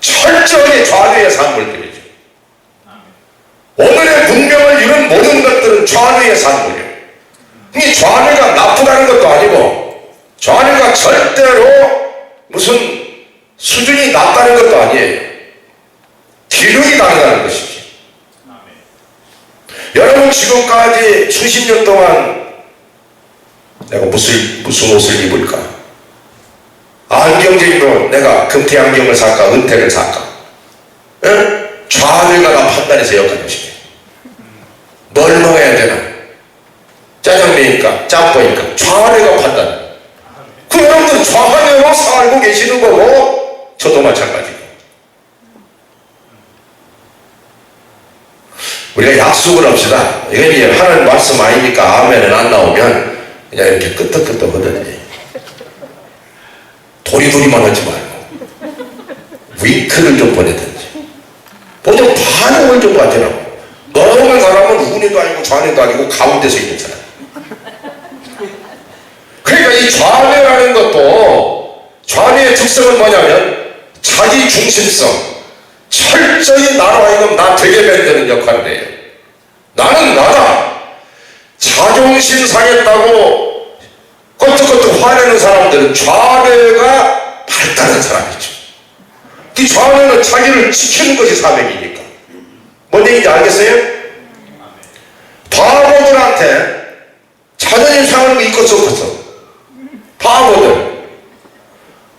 철저하게 좌뇌의 산물들이죠. 오늘의 문명을 이룬 모든 것들은 좌뇌의 산물이에요. 이 좌뇌가 나쁘다는 것도 아니고 좌뇌가 절대로 무슨 수준이 낮다는 것도 아니에요. 기능이 다르다는 것이지. 여러분 지금까지 수십 년 동안 내가 무슨 옷을 입을까? 안경제도 내가 금태 안경을 살까 은퇴를 살까? 응? 좌뇌가 나 판단해서 역하는 것이에요. 뭘 먹어야 되나? 짜장면이니까 짬뽕이니까 좌뇌가 판단해. 그 여러분들 좌뇌로 살고 계시는 거고 저도 마찬가지고. 우리가 약속을 합시다. 이게 하나님 말씀 아니니까 아멘은 안 나오면 그냥 이렇게 끄떡끄떡 하더니 도리도리만 하지 말고 윙크를 좀 보내든지 보통 반응을 좀 가져라고. 너무 사람은 우뇌도 아니고 좌뇌도 아니고 가운데서 있는 사람. 그러니까 이 좌뇌라는 것도 좌뇌의 특성은 뭐냐면 자기 중심성, 철저히 나로 하여금 나 되게 만드는 역할을 해요. 나는 나다. 자존심 상했다고 껐적껐적 화내는 사람들은 좌뇌가 발달한 사람이죠. 이 좌뇌는 자기를 지키는 것이 사명이니까. 뭔 얘기인지 알겠어요? 바보들한테 자존심 상하는 거 있고 없어. 바보들.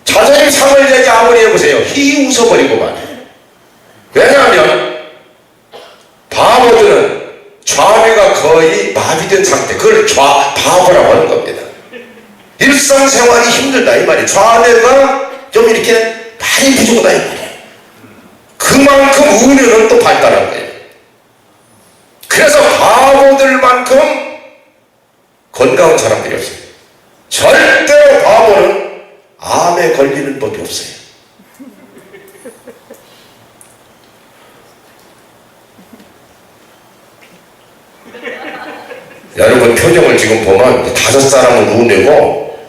자존심 상을 얘기 아무리 해보세요. 희 웃어버리고만. 왜냐하면 바보들은 좌뇌가 거의 마비된 상태. 그걸 바보라고 하는 겁니다. 일상생활이 힘들다 이 말이에요. 좌뇌가 좀 이렇게 많이 부족하다 이 말이에요. 그만큼 우뇌는 또 발달한 거예요. 그래서 바보들만큼 건강한 사람들이 없어요. 절대로 바보는 암에 걸리는 법이 없어요. 여러분 표정을 지금 보면 5사람은 우뇌고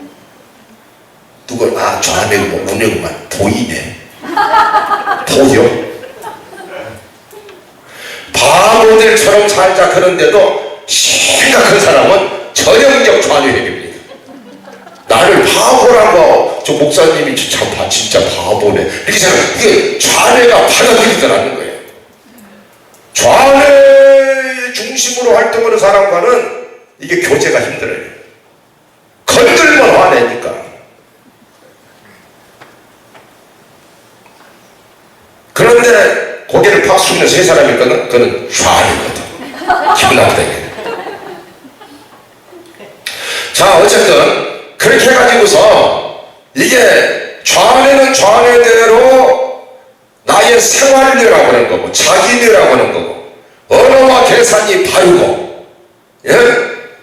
누구 좌뇌고 우뇌고만 보이네. 보여? 바보들처럼 살자 그런데도 심각한 사람은 전형적 좌뇌입니다. 나를 바보라고 저 목사님이 참 진짜 바보네 이렇게 생각해. 이게 좌뇌가 받아들이더라는 거예요. 좌뇌 중심으로 활동하는 사람과는 이게 교제가 힘들어요. 건들면 화내니까. 그런데 고개를 팍 숙이는 세 사람이 있거든. 그는 좌뇌거든. 기분 나쁘다. 자, 어쨌든 그렇게 해가지고서 이게 좌뇌는 좌뇌대로 나의 생활뇌라고 하는 거고 자기뇌라고 하는 거고 언어와 계산이 바르고, 예?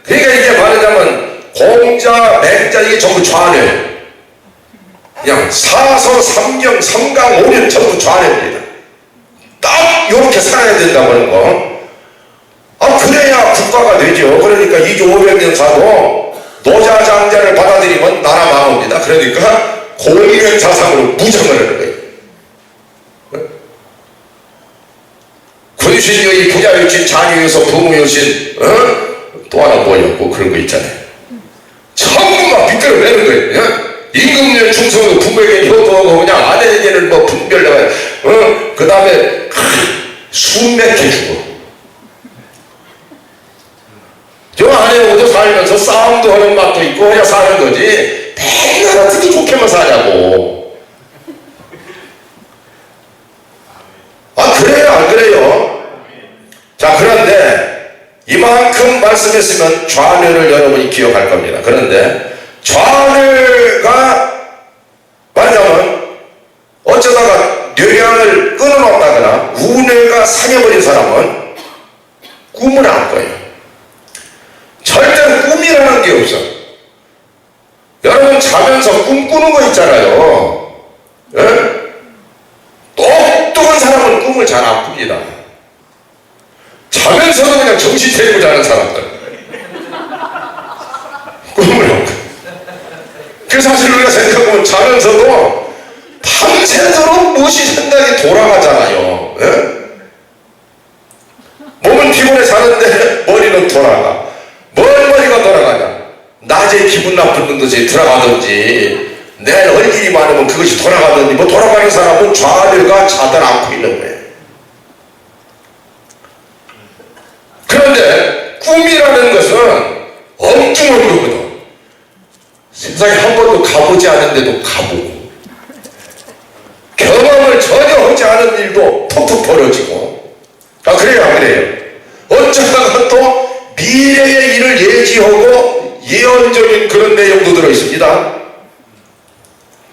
그러니까 이게 말하자면 공자, 맹자 이게 전부 좌뇌. 그냥 사서, 삼경, 삼강, 오륜 전부 좌뇌입니다. 딱 이렇게 살아야 된다고 하는 거. 그래야 국가가 되죠. 그러니까 2조 500년 사도 노자장자를 받아들이면 나라 망합니다. 그러니까 공유행사상으로 무장을 하는 거예요. 군신여의 부자여신 자녀여서 부모여신 또 하나 뭐였고 그런 거 있잖아요. 전부 막 비틀어내는 거예요. 임금님 충성도 부모에게 효도하고 그냥 아내에게는 뭐 분별해가 그 다음에 순맥해주고 저 아내하고도 살면서 싸움도 하는 맛도 있고 그냥 사는 거지 맨날 어떻게 좋게만 사냐고. 아 그래요 안 그래요? 자 그런데 이만큼 말씀했으면 좌뇌를 여러분이 기억할 겁니다. 그런데 좌뇌가 말하자면 어쩌다가 뇌량을 끊어놨다거나 우뇌가 상해버린 사람은 꿈을 안 꿔요. 절대로 꿈이라는 게 없어. 여러분 자면서 꿈 꾸는 거 있잖아요. 예? 똑똑한 사람은 꿈을 잘 안 꿉니다. 자면서도 그냥 정신 차리고 자는 사람들 꿈을 안 꿔. 그 사실 우리가 생각해보면 자면서도 밤새도록 무엇이 생각이 돌아가잖아요. 예? 몸은 피곤해 자는데 머리는 돌아가. 뭘 머리가 돌아가냐? 낮에 기분 나쁜 듯이 들어가든지 내일 할 일이 많으면 그것이 돌아가든지 뭐 돌아가는 사람은 좌뇌가 자들 않고 있는 거예요. 그런데 꿈이라는 것은 엉뚱한 거거든. 세상에 한 번도 가보지 않은데도 가보고 경험을 전혀 하지 않은 일도 톡톡 벌어지고. 아 그래요 안 그래요? 어쩌다가 또 미래의 일을 예지하고 예언적인 그런 내용도 들어있습니다.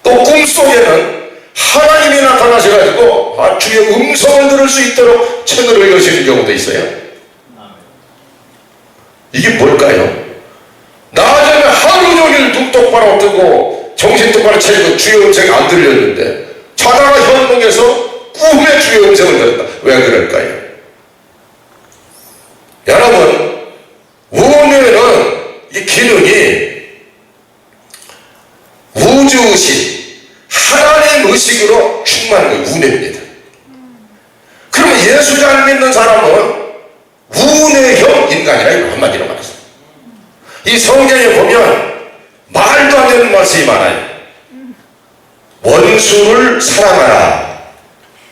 또 꿈속에는 하나님이 나타나셔가지고 주의 음성을 들을 수 있도록 채널을 여시는 경우도 있어요. 이게 뭘까요? 낮에는 하루 종일 눈 똑바로 뜨고 정신 똑바로 차리고 주의 음성이 안 들렸는데 자다가 현몽에서 꿈에 주의 음성을 들었다. 왜 그럴까요? 여러분 우뇌는 이 기능이 우주의식, 하나님 의식으로 충만한 거예요. 우뇌입니다. 그러면 예수 잘 믿는 사람은 우뇌형 인간이라 한마디로 말해서 이 성경에 보면 말도 안 되는 말씀이 많아요. 원수를 사랑하라.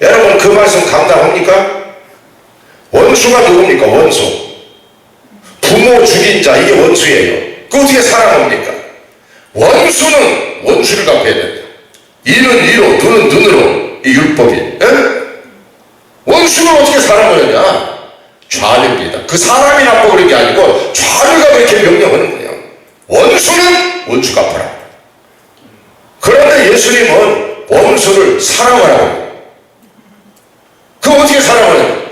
여러분 그 말씀 감당합니까? 원수가 누굽니까? 원수. 부모 죽인 자 이게 원수예요. 그 어떻게 사랑합니까? 원수는 원수를 갚아야 된다. 이는 이로 눈은 눈으로 이 율법이. 에? 원수를 어떻게 사랑하느냐? 좌뇌입니다. 그 사람이 나쁘고 그런 게 아니고 좌뇌가 그렇게 명령하는 거예요. 원수는 원수 갚아라. 그런데 예수님은 원수를 사랑하라고. 그럼 어떻게 사랑하느냐?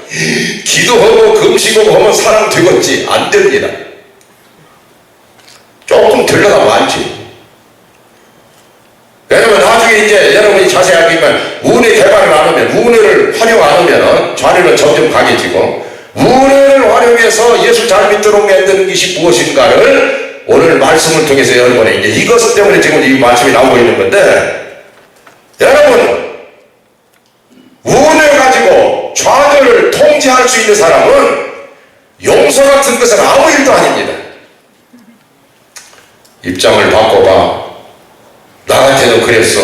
기도하고 금식하고 하면 사랑 되겠지. 안 됩니다. 조금 들러가면 안지. 왜냐면 나중에 이제 여러분이 자세히 알기만 우뇌 개발을 안 하면 우뇌를 활용 안 하면 좌뇌는 점점 강해지고 우뇌를 활용해서 예수 잘 믿도록 만드는 것이 무엇인가를 오늘 말씀을 통해서 여러분이 이제 이것 때문에 지금 이 말씀이 나오고 있는 건데 여러분 우뇌 가지고 좌뇌를 통제할 수 있는 사람은 용서 같은 것은 아무 일도 아닙니다. 입장을 바꿔봐. 나한테도 그랬어.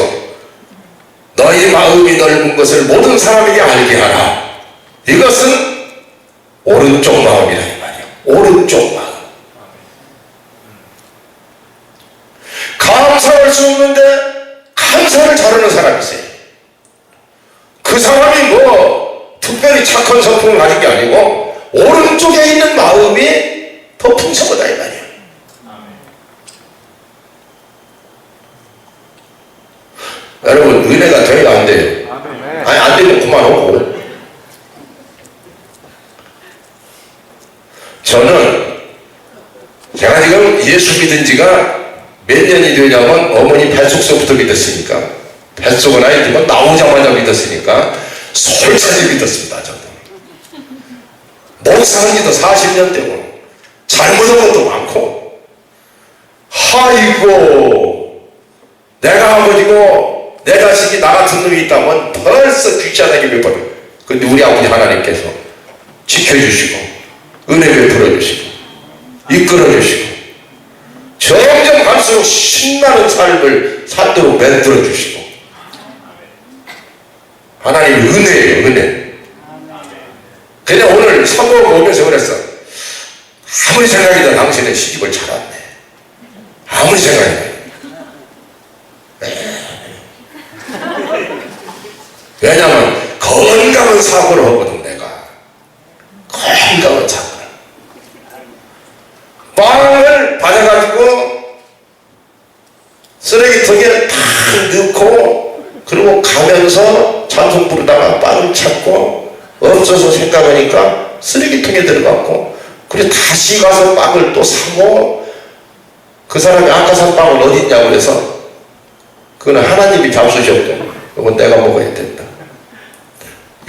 너희 마음이 넓은 것을 모든 사람에게 알게 하라. 이것은 오른쪽 마음이라 이 말이야. 오른쪽 마음. 감사할 수 없는데 감사를 잘하는 사람이 있어요. 그 사람이 뭐 특별히 착한 성품을 가진 게 아니고 오른쪽에 있는 마음이 더 풍성하다 이 말이야. 여러분 은혜가 돼요 안 돼요? 아니 안 되면 그만하고. 저는 제가 지금 예수 믿은 지가 몇 년이 되냐면 어머니 뱃속서부터 믿었으니까 뱃속은 아니지만 나오자마자 믿었으니까 솔직히 믿었습니다. 저도 목사한 지도 40년 되고 잘못한 것도 많고 아이고 내가 아버지고 내 자식이 나 같은 놈이 있다면 벌써 귀찮게 몇 번. 근데 우리 아버지 하나님께서 지켜주시고 은혜 베풀어주시고 이끌어주시고 점점 갈수록 신나는 삶을 산도로 만들어 주시고 하나님의 은혜예요. 은혜. 그냥 오늘 사모가 오면서 그랬어. 아무리 생각해도 당신은 시집을 잘 왔네. 아무리 생각해도. 왜냐하면 건강한 사고를 하거든. 내가 건강한 사고를 빵을 받아가지고 쓰레기통에 다 넣고 그리고 가면서 찬송 부르다가 빵을 찾고 없어서 생각하니까 쓰레기통에 들어갔고 그리고 다시 가서 빵을 또 사고 그 사람이 아까 산 빵은 어디 있냐고 그래서 그거는 하나님이 잡수셨고 이건 내가 먹어야 된다.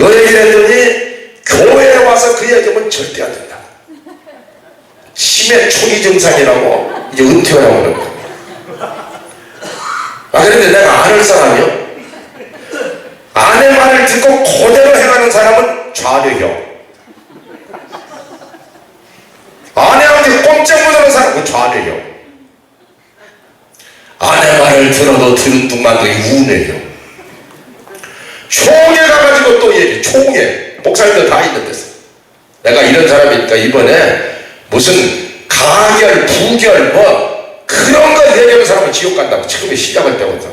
요 얘기를 했더니 교회에 와서 그 얘기하면 절대 안 된다. 치매 초기 증상이라고 이제 은퇴하라고 그러는 거야. 아 그런데 내가 아는 사람이요. 아내 말을 듣고 그대로 행하는 사람은 좌뇌형. 아내한테 꼼짝 못하는 사람은 좌뇌형. 아내 말을 들어도 들은 둥만도 우뇌형. 총회 가가지고 또 얘기, 총회. 목사님들 다 있는 데서. 내가 이런 사람이니까 이번에 무슨 가결, 부결, 뭐, 그런 거 얘기하는 사람은 지옥 간다고. 처음에 시작할 때부터.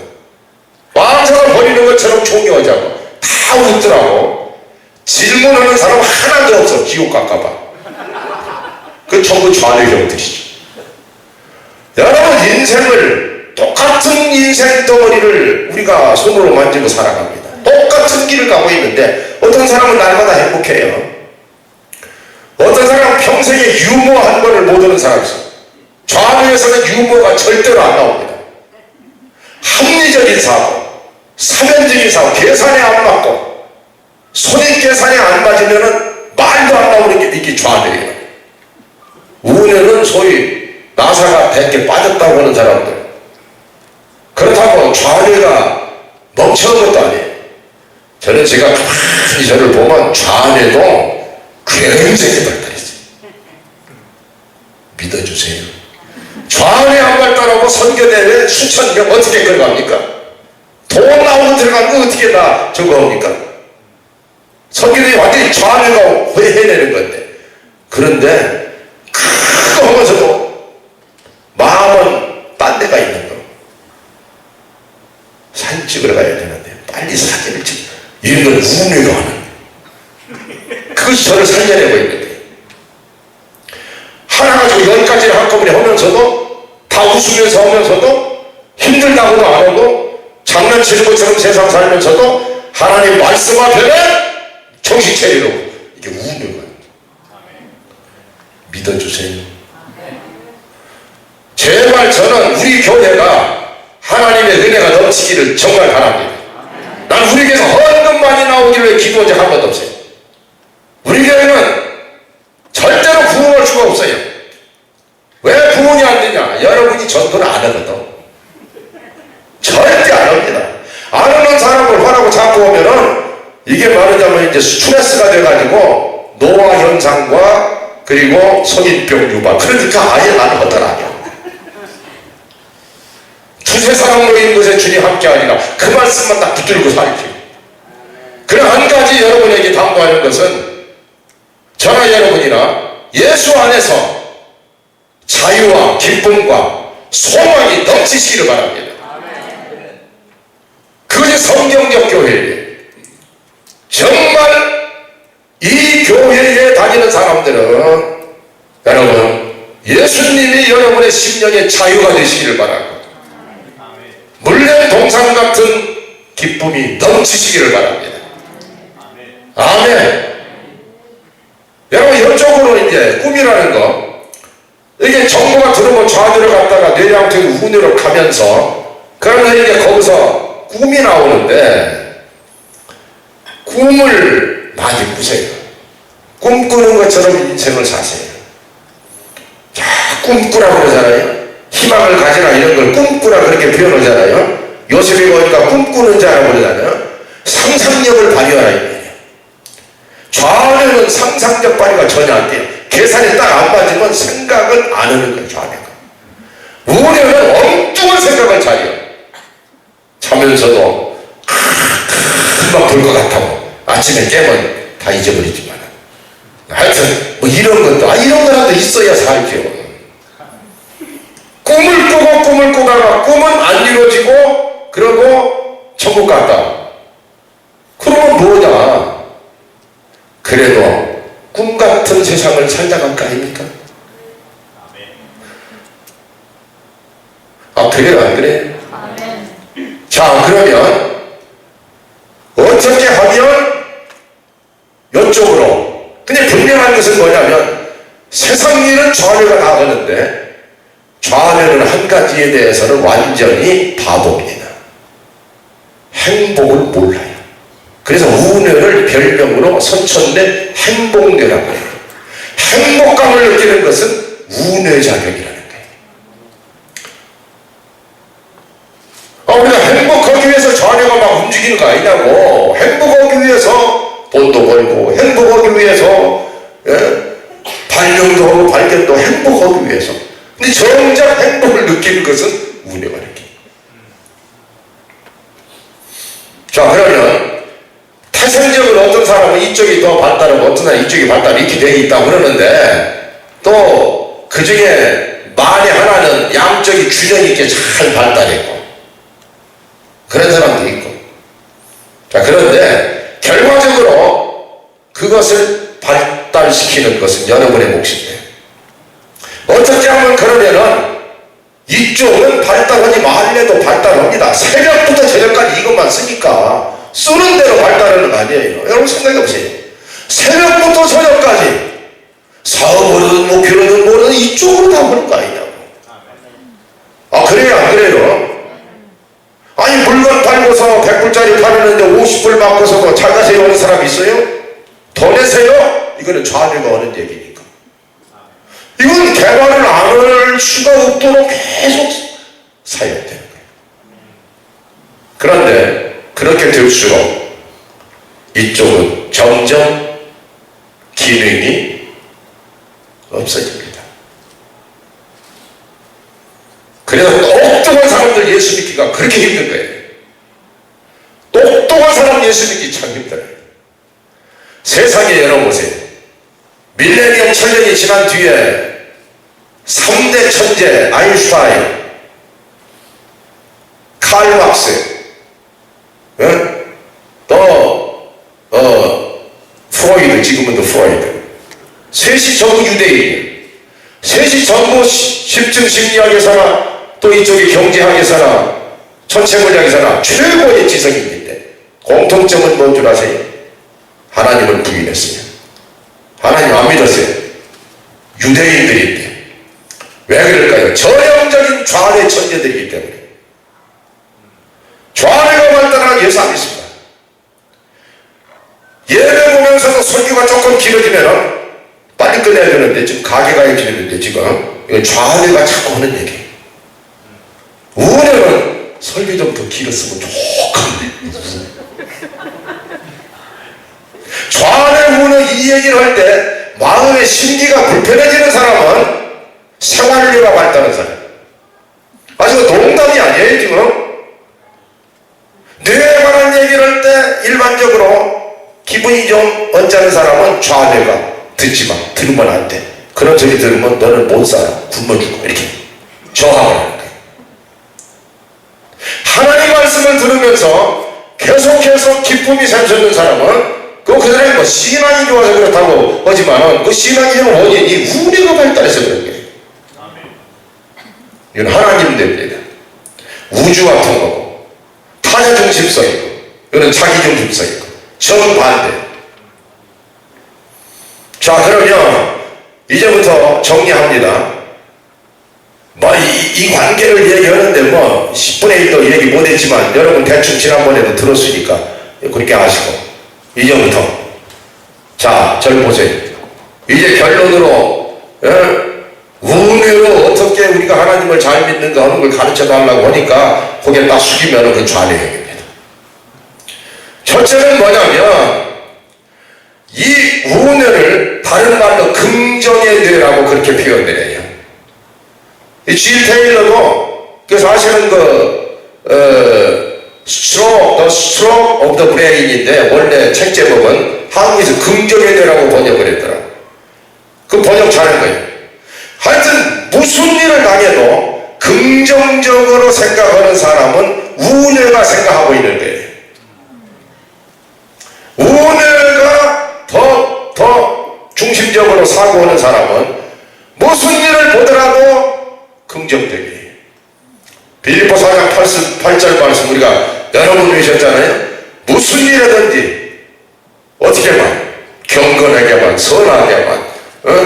왕성을 버리는 것처럼 총회하자고. 다 웃더라고. 질문하는 사람 하나도 없어. 지옥 갈까봐. 그 전부 좌뇌형들이죠. 여러분, 인생을, 똑같은 인생 덩어리를 우리가 손으로 만지고 살아갑니다. 똑같은 길을 가고 있는데 어떤 사람은 날마다 행복해요. 어떤 사람은 평생에 유머 한 번을 못 하는 사람이 있어요. 좌뇌에서는 유머가 절대로 안 나옵니다. 합리적인 사고, 사면적인 사고, 계산에 안 맞고 손익 계산에 안 맞으면은 말도 안 나오는 게 이게 좌뇌예요. 우뇌는 소위 나사가 100개 빠졌다고 하는 사람들. 그렇다고 좌뇌가 멍청한 것도 아니에요. 저는 제가 가만히 저를 보면 좌뇌도 굉장히 발달했어요. 믿어주세요. 좌뇌 안 발달하고 선교대회 수천 명 어떻게 걸어갑니까? 돈 나오고 들어가는 거 어떻게 다 저거 합니까? 선교대회 완전히 좌뇌가 해내는 건데. 그런데 그거 하면서도 마음은 딴 데가 있는 거. 사진 찍으러 가야 되는데 빨리 사진을 찍. 이런 건 우뇌가 하는 거예요. 그것이 저를 살려내고 있는 거예요. 하나 가지고 10가지를 한꺼번에 하면서도 다 웃으면서 하면서도 힘들다고도 안 하고 장난치는 것처럼 세상 살면서도 하나님 말씀 앞에는 정신 차리라고. 이게 우뇌가 믿어주세요. 제발 저는 우리 교회가 하나님의 은혜가 넘치기를 정말 바랍니다. 난 우리 교회에서 헌금 많이 나오기를 기도한 적 한 번도 없어요. 우리 교회는 절대로 부흥할 수가 없어요. 왜 부흥이 안 되냐? 여러분이 전도를 안 하거든. 절대 안 합니다. 안 하는 사람을 화나고 자꾸 오면은 이게 말하자면 이제 스트레스가 돼가지고 노화 현상과 그리고 성인병 유발. 그러니까 아예 나는 하더라고요. 두세 사람 모인 것에 주님 함께하리라. 그 말씀만 딱 붙들고 살지. 그럼 한 가지 여러분에게 당부하는 것은 저나 여러분이나 예수 안에서 자유와 기쁨과 소망이 넘치시기를 바랍니다. 그것이 성경적 교회예요. 정말 이 교회에 다니는 사람들은 여러분 예수님이 여러분의 심령의 자유가 되시기를 바랍니다. 물레 동산 같은 기쁨이 넘치시기를 바랍니다. 아멘. 여러분 이쪽으로 이제 꿈이라는 거 이게 정보가 들어오면 좌뇌로 갔다가 뇌량통이 우뇌로 가면서 그러면 이제 거기서 꿈이 나오는데 꿈을 많이 꾸세요. 꿈꾸는 것처럼 인생을 사세요. 자, 꿈꾸라고 그러잖아요. 희망을 가지라 이런 걸 꿈꾸라 그렇게 표현하잖아요. 요셉이 보니까 꿈꾸는 자라고 그러잖아요. 상상력을 발휘하라 이거예요. 좌뇌는 상상력 발휘가 전혀 안 돼요. 계산이 딱 안 맞으면 생각을 안 하는 거예요. 좌뇌가. 우뇌는 엉뚱한 생각을 잘해요. 자면서도 금방 볼 것 같다고 아침에 깨면 다 잊어버리지만 하여튼 뭐 이런 것도 이런 거라도 있어야 살죠. 꿈을 꾸다가 꿈은 안 이루어지고 그러고 천국 갔다. 그러면 뭐냐? 그래도 꿈 같은 세상을 살다 갈 거 아닙니까? 그래요 안 그래요? 자, 그러면 어떻게 하면 이쪽으로, 근데 분명한 것은 뭐냐면 세상 일은 좌뇌가 다 하는데 좌뇌는 한 가지에 대해서는 완전히 바보입니다. 행복을 몰라요. 그래서 우뇌를 별명으로 선천된 행복뇌라고 해요. 행복감을 느끼는 것은 우뇌작용이라는 거예요. 우리가 행복하기 위해서 좌뇌가 막 움직이는 거 아니냐고. 행복하기 위해서 돈도 벌고 행복하기 위해서 발명도 하고 발견도 행복하기 위해서. 근데 정작 행복을 느끼는 것은 우뇌가 느껴요. 자, 그러면 태생적으로 어떤 사람은 이쪽이 더 발달하고 어떤 사람은 이쪽이 발달이 이렇게 되어 있다고 그러는데 또 그 중에 만에 하나는 양쪽이 균형 있게 잘 발달했고 그런 사람도 있고. 자, 그런데 결과적으로 그것을 발달시키는 것은 여러분의 몫인데 어떻게 하면 그러면은 이쪽은 발달하지 말래도 발달합니다. 새벽부터 저녁까지 이것만 쓰니까 쓰는 대로 발달하는 거 아니에요. 여러분 생각해 보세요. 새벽부터 저녁까지 사업으로든 목표로든 뭐든 이쪽으로 다 보는 거 아니냐고. 그래요 안 그래요? 아니 물건 팔고서 100불짜리 팔았는데 50불 받고서 잘 가세요 하는 사람 있어요? 더 내세요? 이거는 좌뇌가 하는 얘기니까. 이건 개발을 안 할 수가 없도록 계속 사용되는 거예요. 그런데 그렇게 될수록 이쪽은 점점 기능이 없어집니다. 그래서 똑똑한 사람들 예수 믿기가 그렇게 힘든 거예요. 똑똑한 사람 예수 믿기 참 힘들어요. 세상에 열어보세요. 밀레니엄 천년이 지난 뒤에 3대 천재 아인슈타인, 칼 막스, 또 프로이드, 지금은 또 프로이드, 셋이 전부 유대인, 셋이 전부 심층심리학에서나 또 이쪽이 경제학에서나 천체물학에서나 최고의 지성인인데 공통점은 뭔 줄 아세요? 하나님을 부인했어요. 하나님 안 믿었어요. 유대인들인데. 왜 그럴까요? 전형적인 좌뇌 천재들이기 때문에. 좌뇌가 발달하기 위해서 안 믿습니다. 예배 보면서도 설교가 조금 길어지면 빨리 끝내야 되는데 지금 가게 가야 되는데 지금 이건 좌뇌가 자꾸 하는 얘기예요. 우뇌는 설교 좀 더 길었으면 좋겠네. 좌뇌 우뇌 이 얘기를 할 때 마음의 심기가 불편해지는 사람은 생활뇌가 발달한 사람. 아주 농담이 아니에요 지금. 뇌에 관한 얘기를 할 때 일반적으로 기분이 좀 언짢은 사람은 좌뇌가 듣지마, 들으면 안 돼. 그런 소리 들으면 너는 못 살아, 굶어 죽어. 이렇게 저항을 하는 거예요. 하나님 말씀을 들으면서 계속해서 기쁨이 샘솟는 사람은 그 사람이 뭐 신앙이 좋아서 그렇다고 하지만 그 신앙이 좀 원인이 우뇌가 발달해서 그런 거예요. 이건 하나님 됩니다. 우주 같은 거고 타자 중심성이고 이거는 자기 중심성이고 정반대. 자, 그러면 이제부터 정리합니다. 뭐 이 관계를 얘기하는데 뭐 10분의 1도 얘기 못했지만 여러분 대충 지난번에도 들었으니까 그렇게 아시고 이제부터 자, 절 보세요. 이제 결론으로 우뇌로 어떻게 우리가 하나님을 잘 믿는가 하는 걸 가르쳐 달라고 하니까 고개 딱 숙이면 그 좌뇌형입니다. 첫째는 뭐냐면 이 우뇌를 다른 말로 긍정의 뇌라고 그렇게 표현을 해요. 이 질 테일러도 그 사실은 The stroke of the brain인데 원래 책 제목은 한국에서 긍정의뇌라고 번역을 했더라. 그 번역 잘한 거예요. 하여튼 무슨 일을 당해도 긍정적으로 생각하는 사람은 우뇌가 생각하고 있는 거예요. 우뇌가 더 중심적으로 사고하는 사람은 무슨 일을 보더라도 긍정적이에요. 빌립보 4장 8절 말씀 우리가 여러 번 읽으셨잖아요. 무슨 일이든지 어떻게만 경건하게만 선하게만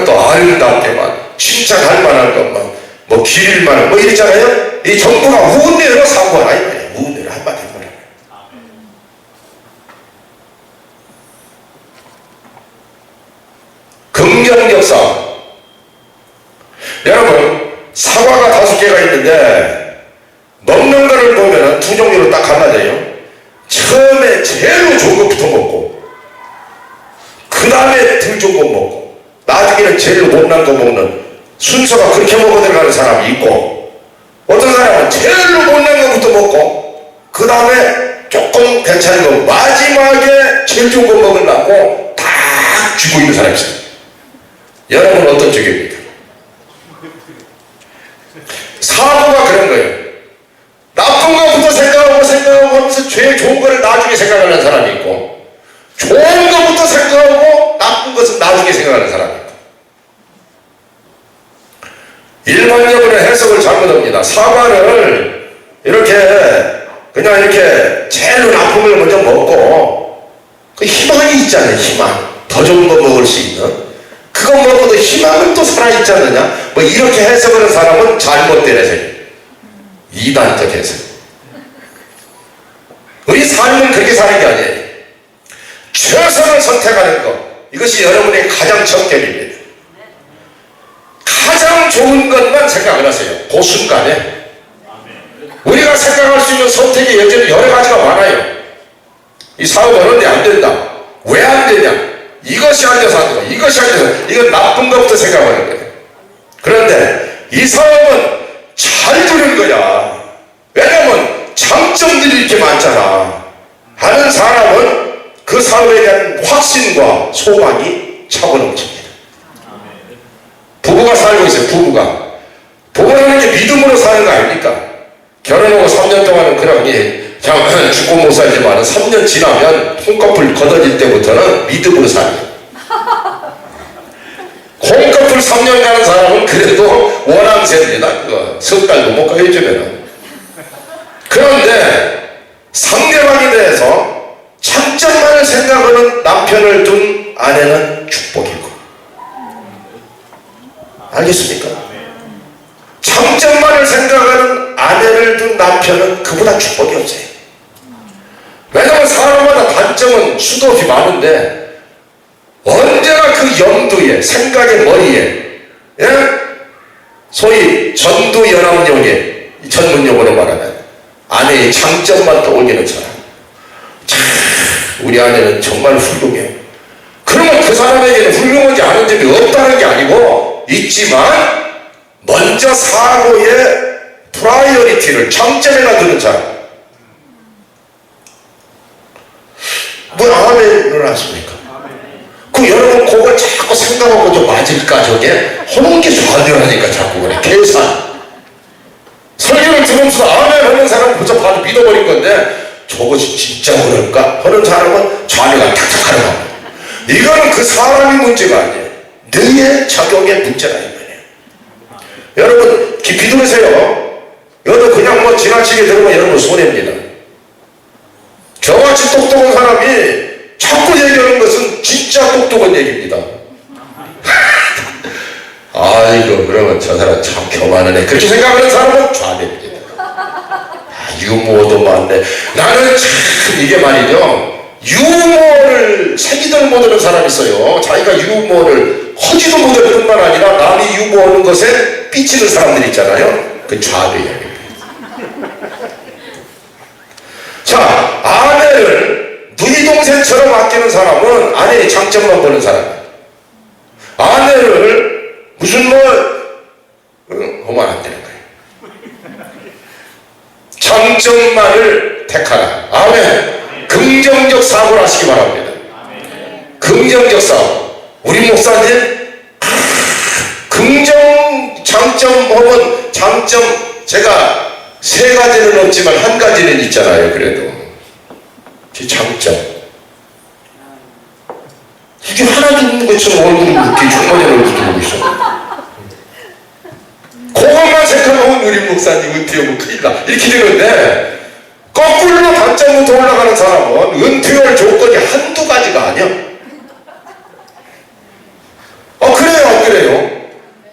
또 아름답게만 칭찬할 만한 것만 뭐 길만 뭐 이랬잖아요. 이 전부가 우뇌로 사고하라 이 말이에요. 우뇌로 한마디 말이에요. 긍정적 싸움. 여러분 사과가 5개가 있는데 먹는 거를 보면 두 종류로 딱 갈라져요. 처음에 제일 좋은 것부터 먹고 그 다음에 덜 좋은 거 먹고 나중에는 제일 못난 거 먹는 순서가 그렇게 먹어 들어가는 사람이 있고 어떤 사람은 제일 못난 것부터 먹고 그 다음에 조금 괜찮은 거 마지막에 제일 좋은 거 먹으려고 딱 쥐고 있는 사람이 있어요. 여러분 어떤 쪽입니까? 사고가 그런 거예요. 나쁜 것부터 생각하고 하면서 제일 좋은 거를 나중에 생각하는 사람이 있고 좋은 것부터 생각하고 나쁜 것은 나중에 생각하는 사람이 있고 일반적으로 해석을 잘못합니다. 사과를 이렇게 그냥 이렇게 제일 나쁜 걸 먼저 먹고 그 희망이 있잖아요. 희망. 더 좋은 거 먹을 수 있는 그거 먹어도 희망은 또 살아있지 않느냐 뭐 이렇게 해석하는 사람은 잘못된 해석이에요. 이단적 해석. 우리 삶은 그렇게 사는 게 아니에요. 최선을 선택하는 것 이것이 여러분의 가장 첫경입니다. 가장 좋은 것만 생각을 하세요. 그 순간에 우리가 생각할 수 있는 선택의 여지는 여러 가지가 많아요. 이 사업은 하는데 안 된다. 왜 안 되냐? 이것이 안 돼서 안 되고 이것이 안 돼서 이건 나쁜 것부터 생각하는 거예요. 그런데 이 사업은 잘 되는 거야. 왜냐면 장점들이 이렇게 많잖아. 하는 사람은 그 사업에 대한 확신과 소망이 차고 넘칩니다. 부부가 살고 있어요. 부부라는 게 믿음으로 사는 거 아닙니까? 결혼하고 3년 동안은 그냥 죽고 못 살지만 3년 지나면 콩꺼풀 걷어질 때부터는 믿음으로 사는 거예요. 콩꺼풀 3년 가는 사람은 그래도 원앙새입니다. 그거 석 달도 못 가 해주면은. 그런데 상대방에 대해서 장점만을 생각하는 남편을 둔 아내는 축복이고 알겠습니까? 장점만을 생각하는 아내를 둔 남편은 그보다 축복이 없어요. 왜냐하면 사람마다 단점은 수도 없이 많은데 언제나 그 염두에 생각의 머리에 소위 전두연합용에 전문용어로 말하면 아내의 장점만 떠올리는 사람. 참 우리 아내는 정말 훌륭해. 그러면 그 사람에게는 훌륭하지 않은 점이 없다는 게 아니고 있지만 먼저 사고의 프라이어리티를 장점에다 두는 사람. 뭐 아멘을 하십니까? 그 여러분 그걸 자꾸 생각하고 좀 맞을까 저게 하는 게 좌절하니까 자꾸 그래. 계산. 설교를 들으면서 아멘 하는 사람은 그저 바로 믿어버린 건데 저것이 진짜 그럴까 하는 사람은 좌뇌가 탁탁 하는 겁니다. 이거는 그 사람의 문제가 아니에요. 너의 작용의 문제가 아니에요. 여러분 깊이 들으세요. 여러분 그냥 뭐 지나치게 들으면 여러분 손해입니다. 저같이 똑똑한 사람이 자꾸 얘기하는 것은 진짜 똑똑한 얘기입니다. 아이고 그러면 저 사람 참 교만하네 그렇게 생각하는 사람은 좌뇌입니다. 유머도 많네. 나는 참 이게 말이죠. 유머를 새기들 못하는 사람이 있어요. 자기가 유머를 하지도 못할 뿐만 아니라 남이 유머하는 것에 삐치는 사람들 있잖아요. 그 좌뇌예요. 자, 아내를 누이 동생처럼 아끼는 사람은 아내의 장점만 보는 사람. 아내를 무슨 하면 안 되는 거예요. 장점만을 사고를 택하라. 아멘. 긍정적 사고를 하시기 바랍니다. 긍정적 사고. 우리 목사님 긍정 장점 혹은 장점 제가 세 가지는 없지만 한 가지는 있잖아요. 그래도 제 장점 이게 하나도 없는 것처럼 얼굴이 이렇게 중간에 얼굴 들고 있어. 그것만 생각하면 우리 목사님 은퇴하면 큰일 나 이렇게 되는데, 거꾸로 단점부터 올라가는 사람은 은퇴할 조건이 한두 가지가 아니야. 그래요 안 그래요?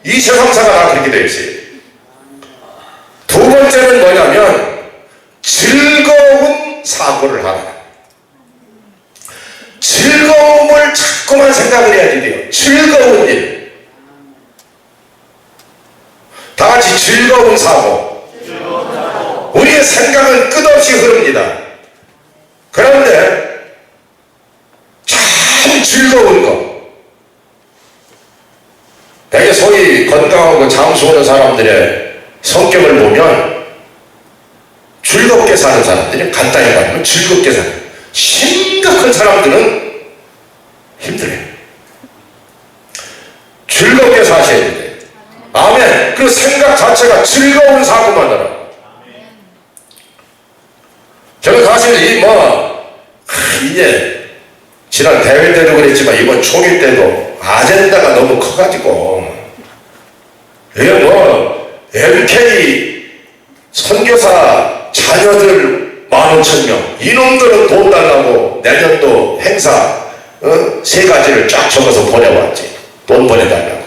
이 세상사가 다 그렇게 되어 있어요. 두 번째는 뭐냐면 즐거운 사고를 하라. 즐거움을 자꾸만 생각을 해야지 돼요. 즐거운 일. 다 같이 즐거운 사고. 우리의 생각은 끝없이 흐릅니다. 그런데 참 즐거운 거. 대개 소위 건강하고 장수하는 사람들의 성격을 보면 즐겁게 사는 사람들이, 간단히 말하면 즐겁게 사는, 심각한 사람들은 힘들어요. 즐겁게 사셔야 돼요. 아멘. 그 생각 자체가 즐거운 사고만 하라. 저는 사실 이제 지난 대회 때도 그랬지만 이번 총회 때도 아젠다가 너무 커가지고 이게 MK 선교사 자녀들 15,000명 이놈들은 돈 달라고 내년도 행사 세 가지를 쫙 적어서 보내왔지. 돈 보내달라고.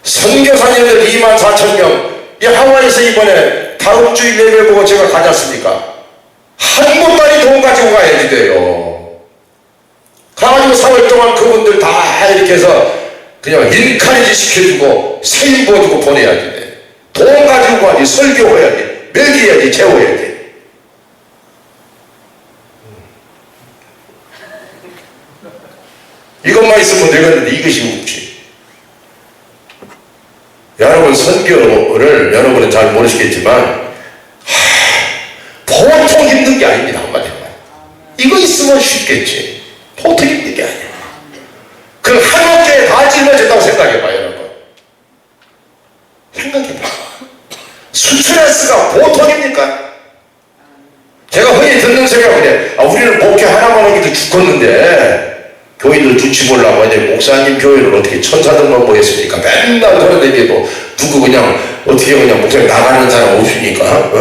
선교사님들 24,000명 이 하와이에서 이번에 다음 주 예배 보고 제가 가졌습니까? 한 보따리 돈 가지고 가야지 돼요. 가가지고 4월 동안 그분들 다 이렇게 해서 그냥 인카리지 시켜주고 세임 부어주고 보내야지 돼. 돈 가지고 가야지. 설교해야지. 먹여야지. 재워야지. 이것만 있으면 되겠는데 이것이 없지. 여러분 선교를 여러분은 잘 모르시겠지만 보통 힘든 게 아닙니다. 한마디로. 이거 있으면 쉽겠지. 보통 힘든 게 아니야. 그 한 어깨에 다 짊어진다고 생각해봐요. 여러분. 생각해봐. 스트레스가 보통입니까? 제가 흔히 듣는 소리가 그래. 우리는 목회 하나만 하기도 죽겠는데 교인들 눈치 보려고 이제 목사님 교회를 어떻게 천사들만 모였습니까? 맨날 돌아다니고 누구 그냥 어떻게 그냥 목사님 나가는 사람 없으니까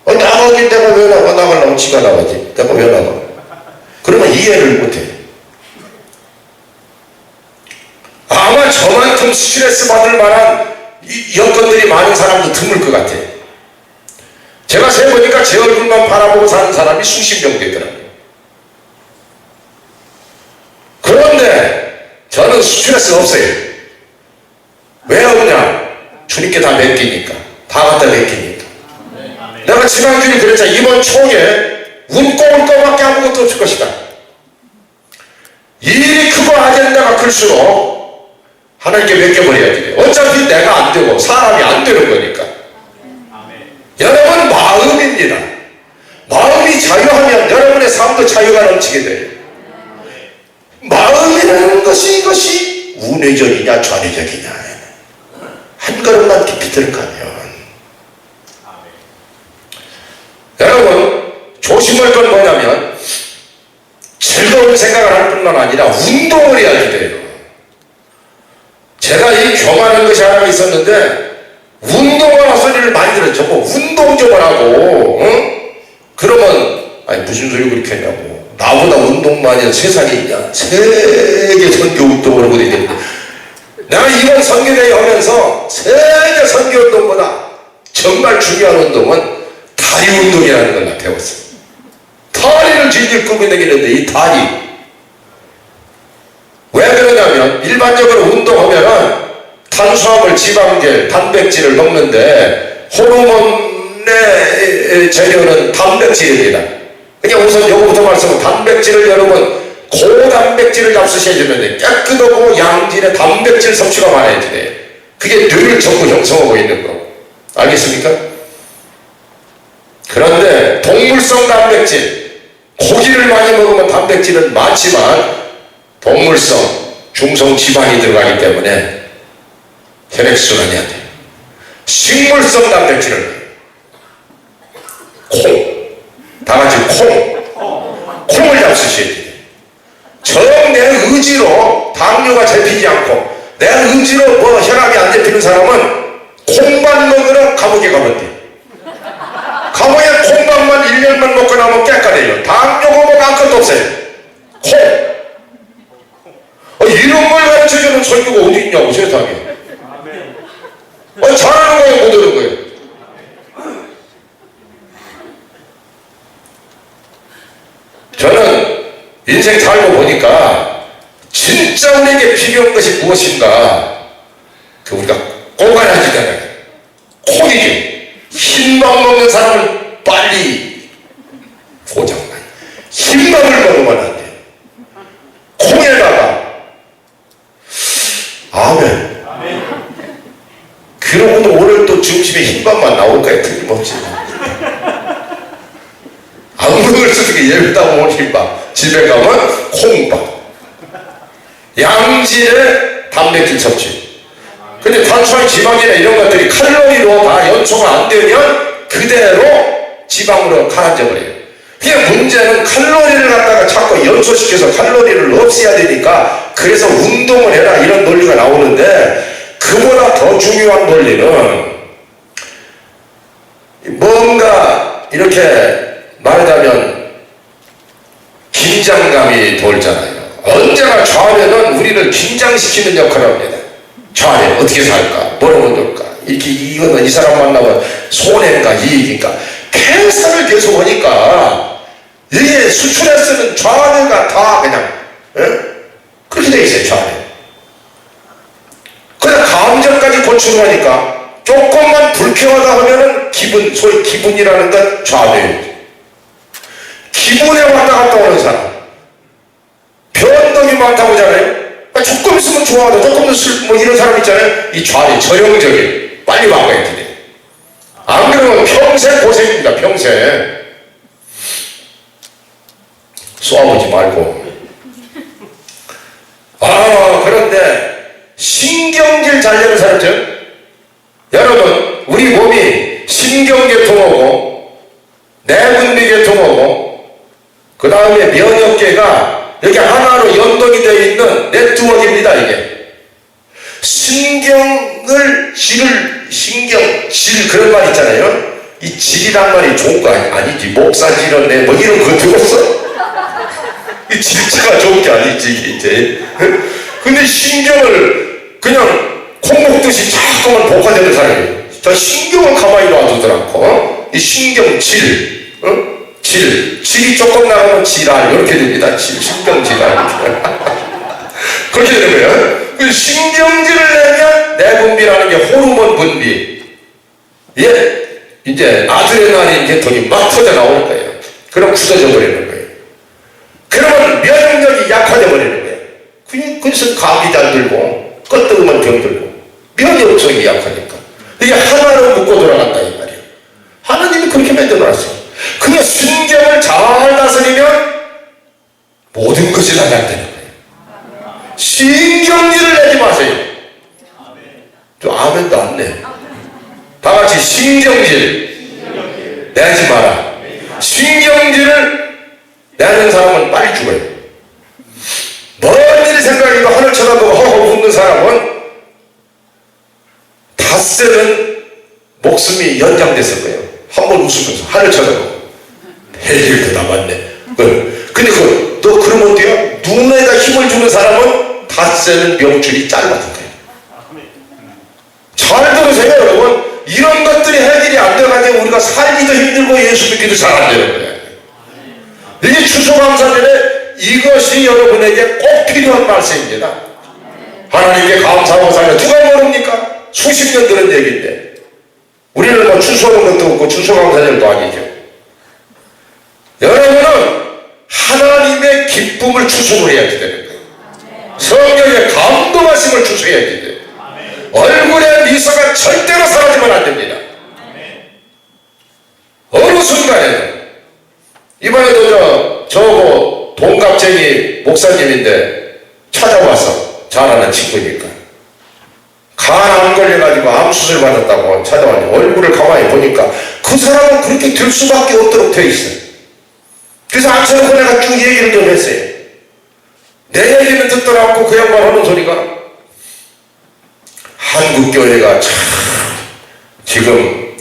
나가긴 내가 왜 나가려고 지가 나가지. 내가 왜 나가? 그러면 이해를 못해. 아마 저만큼 스트레스 받을 만한 여건들이 많은 사람도 드물 것 같아. 제가 세보니까 제 얼굴만 바라보고 사는 사람이 수십 명 되더라고요. 그런데 저는 스트레스 없어요. 왜 없냐? 주님께 다 맡기니까. 다 갖다 맡기니까. 내가 지난주에 그랬잖아. 이번 총에 웃고 밖에 아무것도 없을 것이다. 일이 크고 아젠다가 클수록 하나님께 맡겨버려야지 돼. 어차피 내가 안 되고 사람이 안 되는 거니까. 여러분 마음입니다. 마음이 자유하면 여러분의 삶도 자유가 넘치게 돼요. 마음이라는 것이 이것이 우뇌적이냐 좌뇌적이냐 한 걸음만 깊이 들어가면 여러분 조심할 건 뭐냐면 즐거운 생각을 할 뿐만 아니라 운동을 해야 돼요. 제가 이 경하는 것이 하나 있었는데 운동하라 소리를 많이 들었죠. 뭐 운동 좀 하라고. 그러면 아니 무슨 소리 그렇게 했냐고. 나보다 운동 많이 해서 세상에 있냐. 세계 선교 운동을 하고 있는데 내가 이번 선교대회 하면서 세계 선교 운동보다 정말 중요한 운동은 다리 운동이라는 걸 나 배웠어요. 다리를 질질 끌고 다니는데 이 다리 왜 그러냐면 일반적으로 운동하면은 탄수화물, 지방질, 단백질을 먹는데 호르몬의 재료는 단백질입니다. 그냥 우선 요거부터 말씀은 단백질을 여러분 고단백질을 잡수셔야 되는데 깨끗하고 양질의 단백질 섭취가 많아야지 돼. 그게 뇌를 전부 형성하고 있는 거. 알겠습니까? 그런데 동물성 단백질, 고기를 많이 먹으면 단백질은 많지만 동물성, 중성 지방이 들어가기 때문에 혈액순환이 안 돼요. 식물성 단백질은 콩, 다같이 콩을 잡수셔야 돼요. 정 내 의지로 당뇨가 잡히지 않고 내 의지로 뭐 혈압이 안 잡히는 사람은 콩만 먹으러 감옥에 가면 돼요. 감옥에 콩밥만 1년만 먹고 나면 깨끗해요. 당뇨가 뭐 아무것도 없어요. 이런 걸 가르쳐주는 설교가 어디 있냐고 세상에. 잘하는 거예요, 못하는 거예요? 저는 인생 살고 보니까 진짜 우리에게 필요한 것이 무엇인가, 우리가 꼭 알아야 되잖아요. 콩이죠. 흰밥 먹는 사람은 빨리 고장나요. 흰밥을 먹으면 안 돼요. 콩에다가 아멘. 그러고도 오늘 또 중심에 흰밥만 나올 거예요. 틀림없이. 안 먹을 수 있게 예배다 먹은 흰밥, 집에 가면 콩밥. 양질의 단백질 섭취. 근데 탄수화물, 지방이나 이런 것들이 칼로리로 다 연소가 안 되면 그대로 지방으로 가라앉아 버려요. 그냥 문제는 칼로리를 갖다가 자꾸 연소시켜서 칼로리를 없애야 되니까 그래서 운동을 해라 이런 논리가 나오는데, 그보다 더 중요한 논리는 뭔가 이렇게 말하자면 긴장감이 돌잖아요. 언제나 좌뇌는 우리를 긴장시키는 역할을 합니다. 좌뇌 어떻게 살까? 뭐라고 될까? 이거는 이 사람 만나면 손해인가 이익인가? 계산을 계속 하니까 이게 수출에 쓰는 좌뇌가 다 그냥 그렇게 돼 있어요. 좌뇌. 그냥 감정까지 고치고 하니까 조금만 불쾌하다 하면은 소위 기분이라는 건 좌뇌예요. 기분에 왔다 갔다 오는 사람, 변동이 많다고 하잖아요. 조금 있으면 좋아하다, 조금 있으면 뭐 이런 사람 있잖아요. 이 좌뇌, 전형적인, 빨리 바꿔야 돼. 안 그러면 평생 고생입니다. 평생. 쏘아보지 말고. 그런데 신경질 잘 내는 사람죠. 여러분, 우리 몸이 신경계통하고 내분비계통하고 그 다음에 면역계가 여기 하나로 연동이 되어 있는 네트워크입니다. 이게 신경질 그런 말 있잖아요. 이 질이란 말이 좋은 거 아니지. 목사질은 뭐 이런 거 들었어? 이 질자가 좋은 게 아니지 이제. 근데 신경을 그냥 콩 먹듯이 자꾸만 볶아내는 사람이에요. 저 신경을 가만히 놔두지 않고 이 신경질, 질이 조금 나가면 질환 이렇게 됩니다. 신경질환 그렇게 되는 거예요. 그 신경질을 내면 내분비라는 게 호르몬 분비, 이제 아드레날린 계통이 막 터져 나오는 거예요. 그럼 굳어져 버리는 거예요. 그러면 면역력이 약화져 버리는 거예요. 그래서 감기 잘 들고 껐뜨으면 병들고 면역성이 약하니까 이게 하나로 묶고 돌아간다 이 말이에요. 하나님이 그렇게 만들어놨어요. 그냥 신경을 잘 다스리면 모든 것이 다 잘 되는 거예요. 신경질을 내지 마세요. 저 아멘도 안 내. 다 같이 신경질 내지 마라. 신경질을 내는 사람은 빨리 죽어요. 먼 일 생각해도 하늘 쳐다보고 허허 웃는 사람은 닷새는 목숨이 연장됐을 거예요. 한번 웃으면서 하늘 쳐다보고 헬일도 남았네. 근데 너 그러면 어때요? 눈에다 힘을 주는 사람은 닷새는 명줄이 짧아진 거예요. 잘 들으세요 여러분. 이런 것들이 해결이 안 돼가지고 우리가 살기도 힘들고 예수 믿기도 잘 안 되는 거예요. 이게 추수감사절에 이것이 여러분에게 꼭 필요한 말씀입니다. 하나님께 감사하고 살면 누가 모릅니까? 수십 년 들은 얘기인데 우리는 뭐 추수하는 것도 없고 추수감사절도 아니죠. 여러분은 하나님의 기쁨을 추수를 해야지 되는 거예요. 성령의 감동하심을 추수해야지 돼요. 얼굴에 미소가 절대로 사라지면 안 됩니다. 어느 순간 대학생이 목사님인데 찾아와서 잘하는 친구니까 간 안 걸려가지고 암 수술 받았다고 찾아왔는데 얼굴을 가만히 보니까 그 사람은 그렇게 될 수밖에 없도록 돼 있어요. 그래서 앉혀놓고 내가 쭉 얘기를 좀 했어요. 내 얘기는 듣더라 않고 그 양반 하는 소리가 한국교회가 참 지금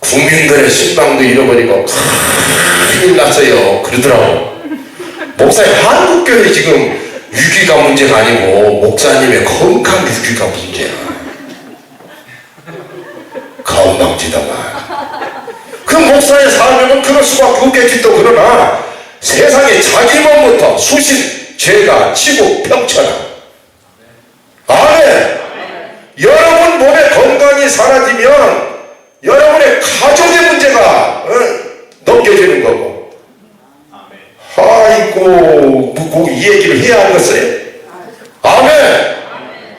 국민들의 신망도 잃어버리고 큰일 났어요 그러더라고. 목사님, 한국교회 지금 위기가 문제가 아니고 목사님의 건강 위기가 문제야. 가온당지다만 그 목사의 사명은 그럴 수밖에 없겠지. 또 그러나 세상에 자기 몸부터 수신 죄가 치고 평천하. 아멘. 여러분 몸의 건강이 사라지면 여러분의 가족의 문제가 넘겨지는 거고. 아이고 꼭 이 얘기를 해야 하겠어요. 아멘.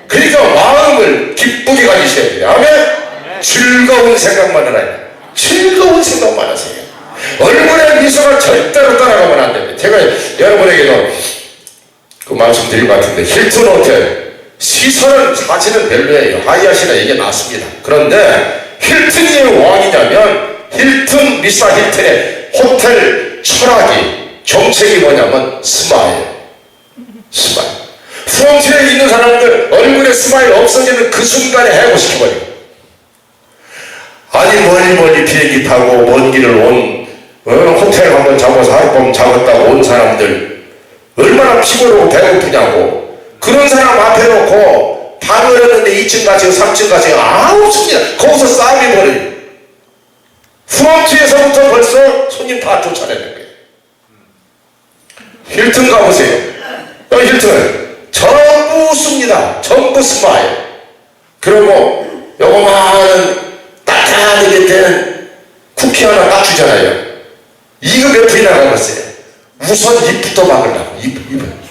그러니까 마음을 기쁘게 가지셔야 돼요. 아멘. 즐거운 생각만 하라. 즐거운 생각만 하세요. 얼굴에 미소가 절대로 따라가면 안 됩니다. 제가 여러분에게도 그 말씀드린 것 같은데 힐튼 호텔 시설은 사실은 별로예요. 하이아시나 이게 낫습니다. 그런데 힐튼이 왕이냐면 힐튼 미사 힐튼의 호텔 철학이 정책이 뭐냐면 스마일. 스마일. 프런트에 있는 사람들 얼굴에 스마일 없어지는 그 순간에 해고시켜버려요. 아니 멀리 비행기 타고 먼 길을 온 호텔 한번 잡아서 하룻밤 잡았다고 온 사람들 얼마나 피곤하고 배고프냐고. 그런 사람 앞에 놓고 방을 했는데 2층 가시고 3층 가시고 없습니다. 거기서 싸움이 벌어요. 프런트에서부터 벌써 손님 다 쫓아내는 거예요. 힐튼 가보세요. 힐튼 전부 씁니다. 전부 스마일. 그리고 요거만 따뜻하게 된 쿠키 하나 딱 주잖아요. 이거 몇 풀이나 가봤어요. 우선 입부터 막으려고.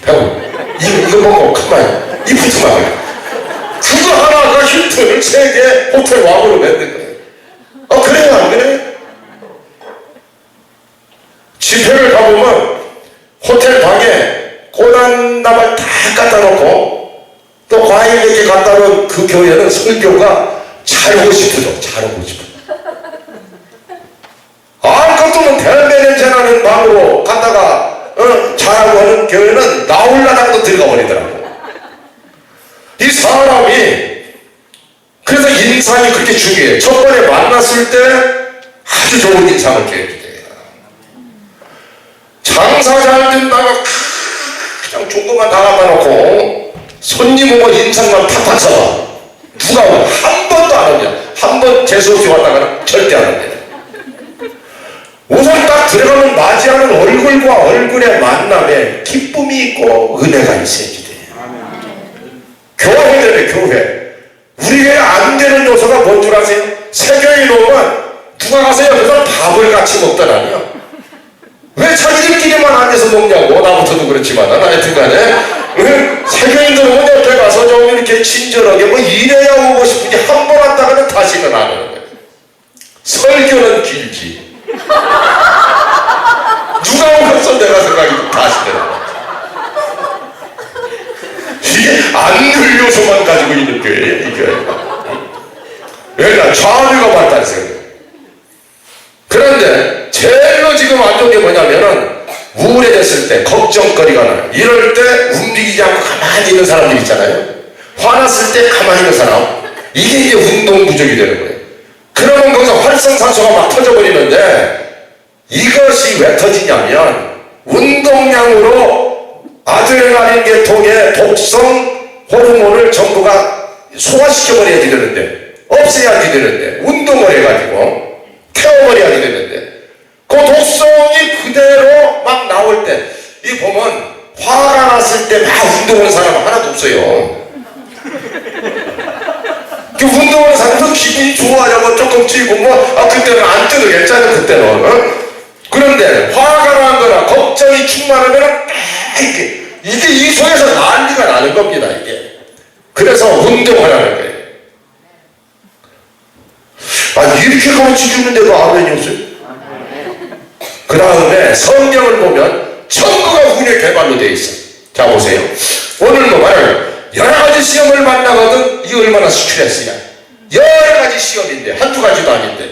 배고 이거 먹고 가만히 입부터 막으려고. 그거 하나가 힐튼을 세계 호텔 왕으로 만든 거예요. 그래요 안 그래요? 집회를 가보면 호텔 방에 꽃한나발 다 갖다 놓고 또 과일 몇 개 갖다 놓은 그 교회는 설교가 잘하고 싶어져. 잘하고 싶어. 그것도 벨베 냄새나는 방으로 갔다가 잘하고 하는 교회는 나올라다가도 들어가 버리더라고. 이 사람이 그래서 인상이 그렇게 중요해요. 첫 번에 만났을 때 아주 좋은 인상을 줘야 돼요. 장사 잘 된다가 그냥 중고만 다 갖다 놓고 손님 오면 인상만 팍팍 써봐. 누가 오면 한 번도 안 오냐. 한 번 재수없이 왔다가는 절대 안 옵니다. 우선 딱 들어가면 맞이하는 얼굴과 얼굴의 만남에 기쁨이 있고 은혜가 있어야지 돼요. 교회들의 교회. 우리 교회 안 되는 요소가 뭔 줄 아세요? 세교에 놓으면 누가 가세요? 그건 밥을 같이 먹더라니요. 왜 자기들끼리만 앉아서 먹냐고. 나부터도 그렇지만 하여튼 간에 세교인들 오면 옆에 가서 좀 이렇게 친절하게 뭐 이래야 오고 싶은지 한 번 왔다가는 다시는 안 오는 거예요. 설교는 길지. 누가 오겠어 내가 생각해도 다시는 안 오죠. 이게 안될 요소만 가지고 있는 거예요. 이게 그러니까 좌우가 발달했어요. 그런데 제일로 지금 안 좋은 게 뭐냐면은 우울해졌을 때 걱정거리가 나요. 이럴 때 움직이지 않고 가만히 있는 사람들 있잖아요. 화났을 때 가만히 있는 사람. 이게 이제 운동 부족이 되는 거예요. 그러면 거기서 활성산소가 막 터져버리는데 이것이 왜 터지냐면 운동량으로 아드레날린 계통의 독성 호르몬을 전부가 소화시켜버려야지 되는데 없애야지 되는데 운동을 해가지고 태워버려야지 되는데 그 독성이 그대로 막 나올 때 이 보면 화가 났을 때 막 운동하는 사람은 하나도 없어요. 그 운동하는 사람도 기분이 좋아하냐고 조금 찌고 그때는 안 쪄도 괜찮아 그때는. 그런데 화가 난 거나 걱정이 충만하면 이게 이 속에서 난리가 나는 겁니다. 이게. 그래서 운동하라는 거예요. 이렇게 가르쳐 주는데도 아멘이 없어요. 그 다음에 성경을 보면 전부가 운의 개발로 되어 있어. 자 보세요. 오늘 뭐 말을 여러 가지 시험을 만나거든. 이게 얼마나 스트레스야. 여러 가지 시험인데 한두 가지도 아닌데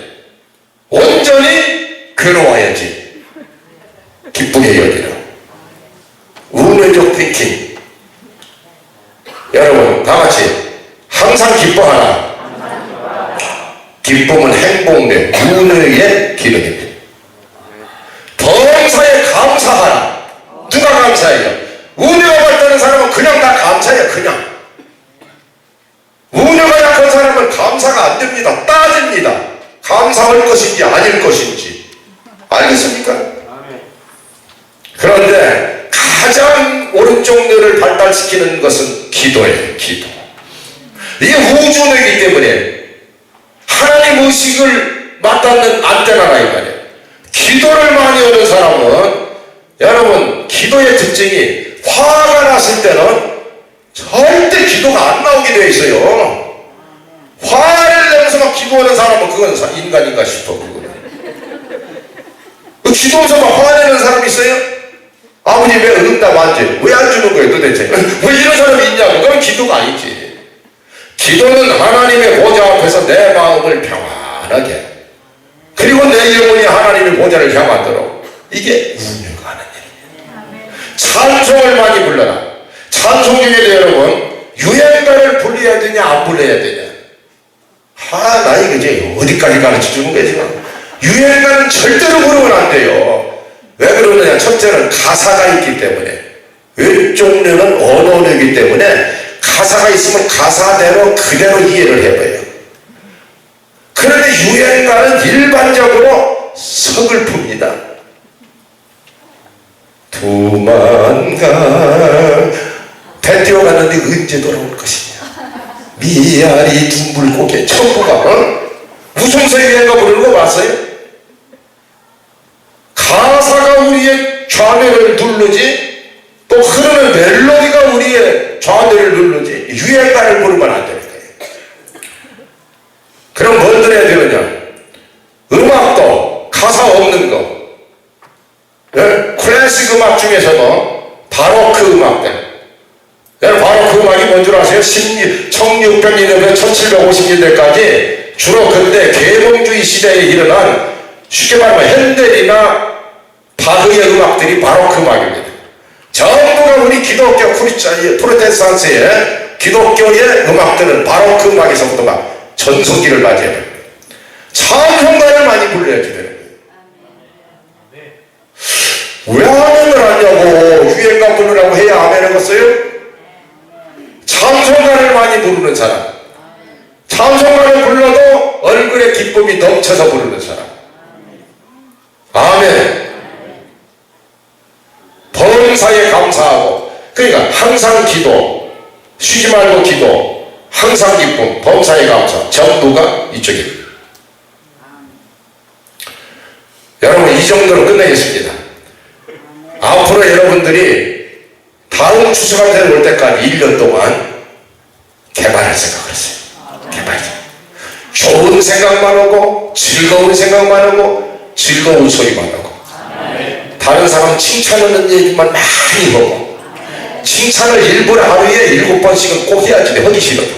온전히 괴로워야지 기쁘게 여기라. 운의적 띵킹. 여러분 다 같이 항상 기뻐하라. 기쁨은 행복의 운의의 기능입니다. 범사에 감사하라. 누가 감사해요? 운의가 밝다는 사람은 그냥 다 감사해요. 그냥 운의가 약한 사람은 감사가 안 됩니다. 따집니다. 감사할 것인지 아닐 것인지. 알겠습니까? 그런데 가장 오른쪽 뇌를 발달시키는 것은 기도예요. 기도. 이게 우주뇌이기 때문에 하나님 의식을 맞닿는 안테나라 이 말이에요. 기도를 많이 하는 사람은 여러분 기도의 특징이 화가 났을 때는 절대 기도가 안 나오게 되어 있어요. 화를 내면서 막 기도하는 사람은 그건 인간인가 싶어. 그거는. 그 기도해서 막 화내는 사람 있어요? 아버지 왜 응답 안 줘? 왜 안 주는 거예요 도대체? 왜 이런 사람이 있냐고. 그건 기도가 아니지. 기도는 하나님의 보좌 앞에서 내 마음을 평안하게 그리고 내 영혼이 하나님의 보좌를 향하도록 이게 운유가 하는 일입니다. 찬송을 많이 불러라. 찬송 중에도 여러분 유행가를 불러야 되냐 안 불러야 되냐. 나 이거 이제 어디까지 가르쳐 주는 거야 지금. 유행가는 절대로 부르면 안 돼요. 왜 그러느냐. 첫째는 가사가 있기 때문에 왼쪽 뇌는 언어뇌이기 때문에 가사가 있으면 가사대로 그대로 이해를 해봐요. 그런데 유행가는 일반적으로 서글픕니다. 두만가 배 뛰어갔는데 언제 돌아올 것이냐. 미아리 둥글고개 천부가 웃음소 유행가 부르는 거 봤어요? 가사가 우리의 좌뇌를 누르지 또 흐르는 멜로디가 우리의 좌뇌를 누르지 유행가를 부르면 안 되는 거예요. 그럼 뭘 들어야 되느냐. 음악도 가사 없는 거. 네? 클래식 음악 중에서도 바로크 음악들. 네? 바로크 음악이 뭔 줄 아세요? 1600년부터 1750년대까지 주로 그때 계몽주의 시대에 일어난 쉽게 말하면 핸델이나 바흐의 음악들이 바로크 음악입니다. 전부가 우리 기독교 프로테스탄트의 기독교의 음악들은 바로크 음악에서부터 막 전성기를 맞이해요. 찬송가를 많이 불러야지 되는 거예요. 왜 아멘을 하냐고. 유행가 부르라고 해야 아멘 하겠어요? 찬송가를 많이 부르는 사람. 찬송가를 불러도 얼굴에 기쁨이 넘쳐서 부르는 사람. 아멘. 범사에 감사하고. 그러니까 항상 기도, 쉬지 말고 기도, 항상 기쁨, 범사에 감사. 전부가 이쪽입니다. 여러분 이 정도로 끝내겠습니다. 앞으로 여러분들이 다음 추수감사를 올 때까지 1년 동안 개발할 생각을 했어요. 개발. 좋은 생각만 하고 즐거운 생각만 하고 즐거운 소리만 하고 다른 사람 칭찬하는 얘기만 많이 하고 칭찬을 일부러 하루에 7번씩은 꼭 해야지. 하기 싫어도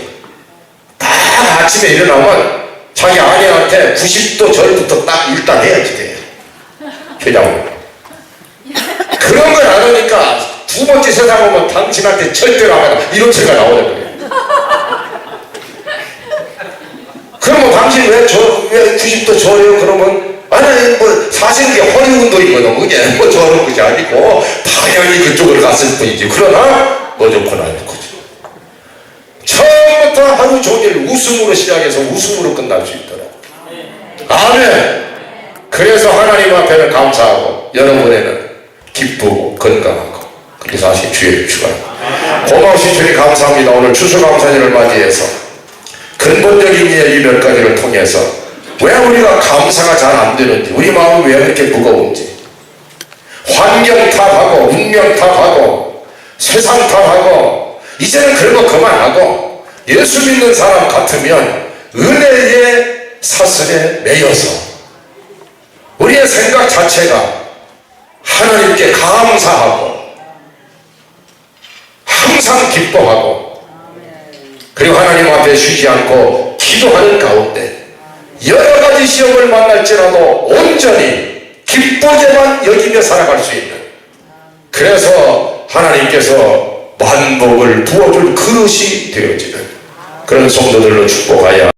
딱 아침에 일어나면 자기 아내한테 90도 절부터 딱 일단 해야지 돼요. 회장으로. 그런 걸 안 하니까 두 번째 세상 오면 당신한테 절대로 안 하다 이런 소리가 나오는 거예요. 그러면 당신 왜 90도 저래요? 그러면 아니 뭐 사실 이게 허리 운동이거든. 그게 뭐 저런 것이 아니고 당연히 그쪽으로 갔을 뿐이지. 그러나 뭐 좋거나 하는 거지. 처음부터 하루 종일 웃음으로 시작해서 웃음으로 끝날 수 있더라고. 아멘. 그래서 하나님 앞에는 감사하고 여러분에는 기쁘고 건강하고 그렇게 사실 주의 축원합니다. 고마우신 주님 감사합니다. 오늘 추수감사절을 맞이해서 근본적인 이야기 몇 가지를 통해서 왜 우리가 감사가 잘 안 되는지, 우리 마음이 왜 그렇게 무거운지, 환경 탓하고 운명 탓하고 세상 탓하고 이제는 그런 거 그만하고 예수 믿는 사람 같으면 은혜의 사슬에 매여서 우리의 생각 자체가 하나님께 감사하고 항상 기뻐하고 그리고 하나님 앞에 쉬지 않고 기도하는 가운데 여러 가지 시험을 만날지라도 온전히 기쁘게만 여기며 살아갈 수 있는, 그래서 하나님께서 만복을 부어줄 그릇이 되어지는 그런 성도들로 축복하여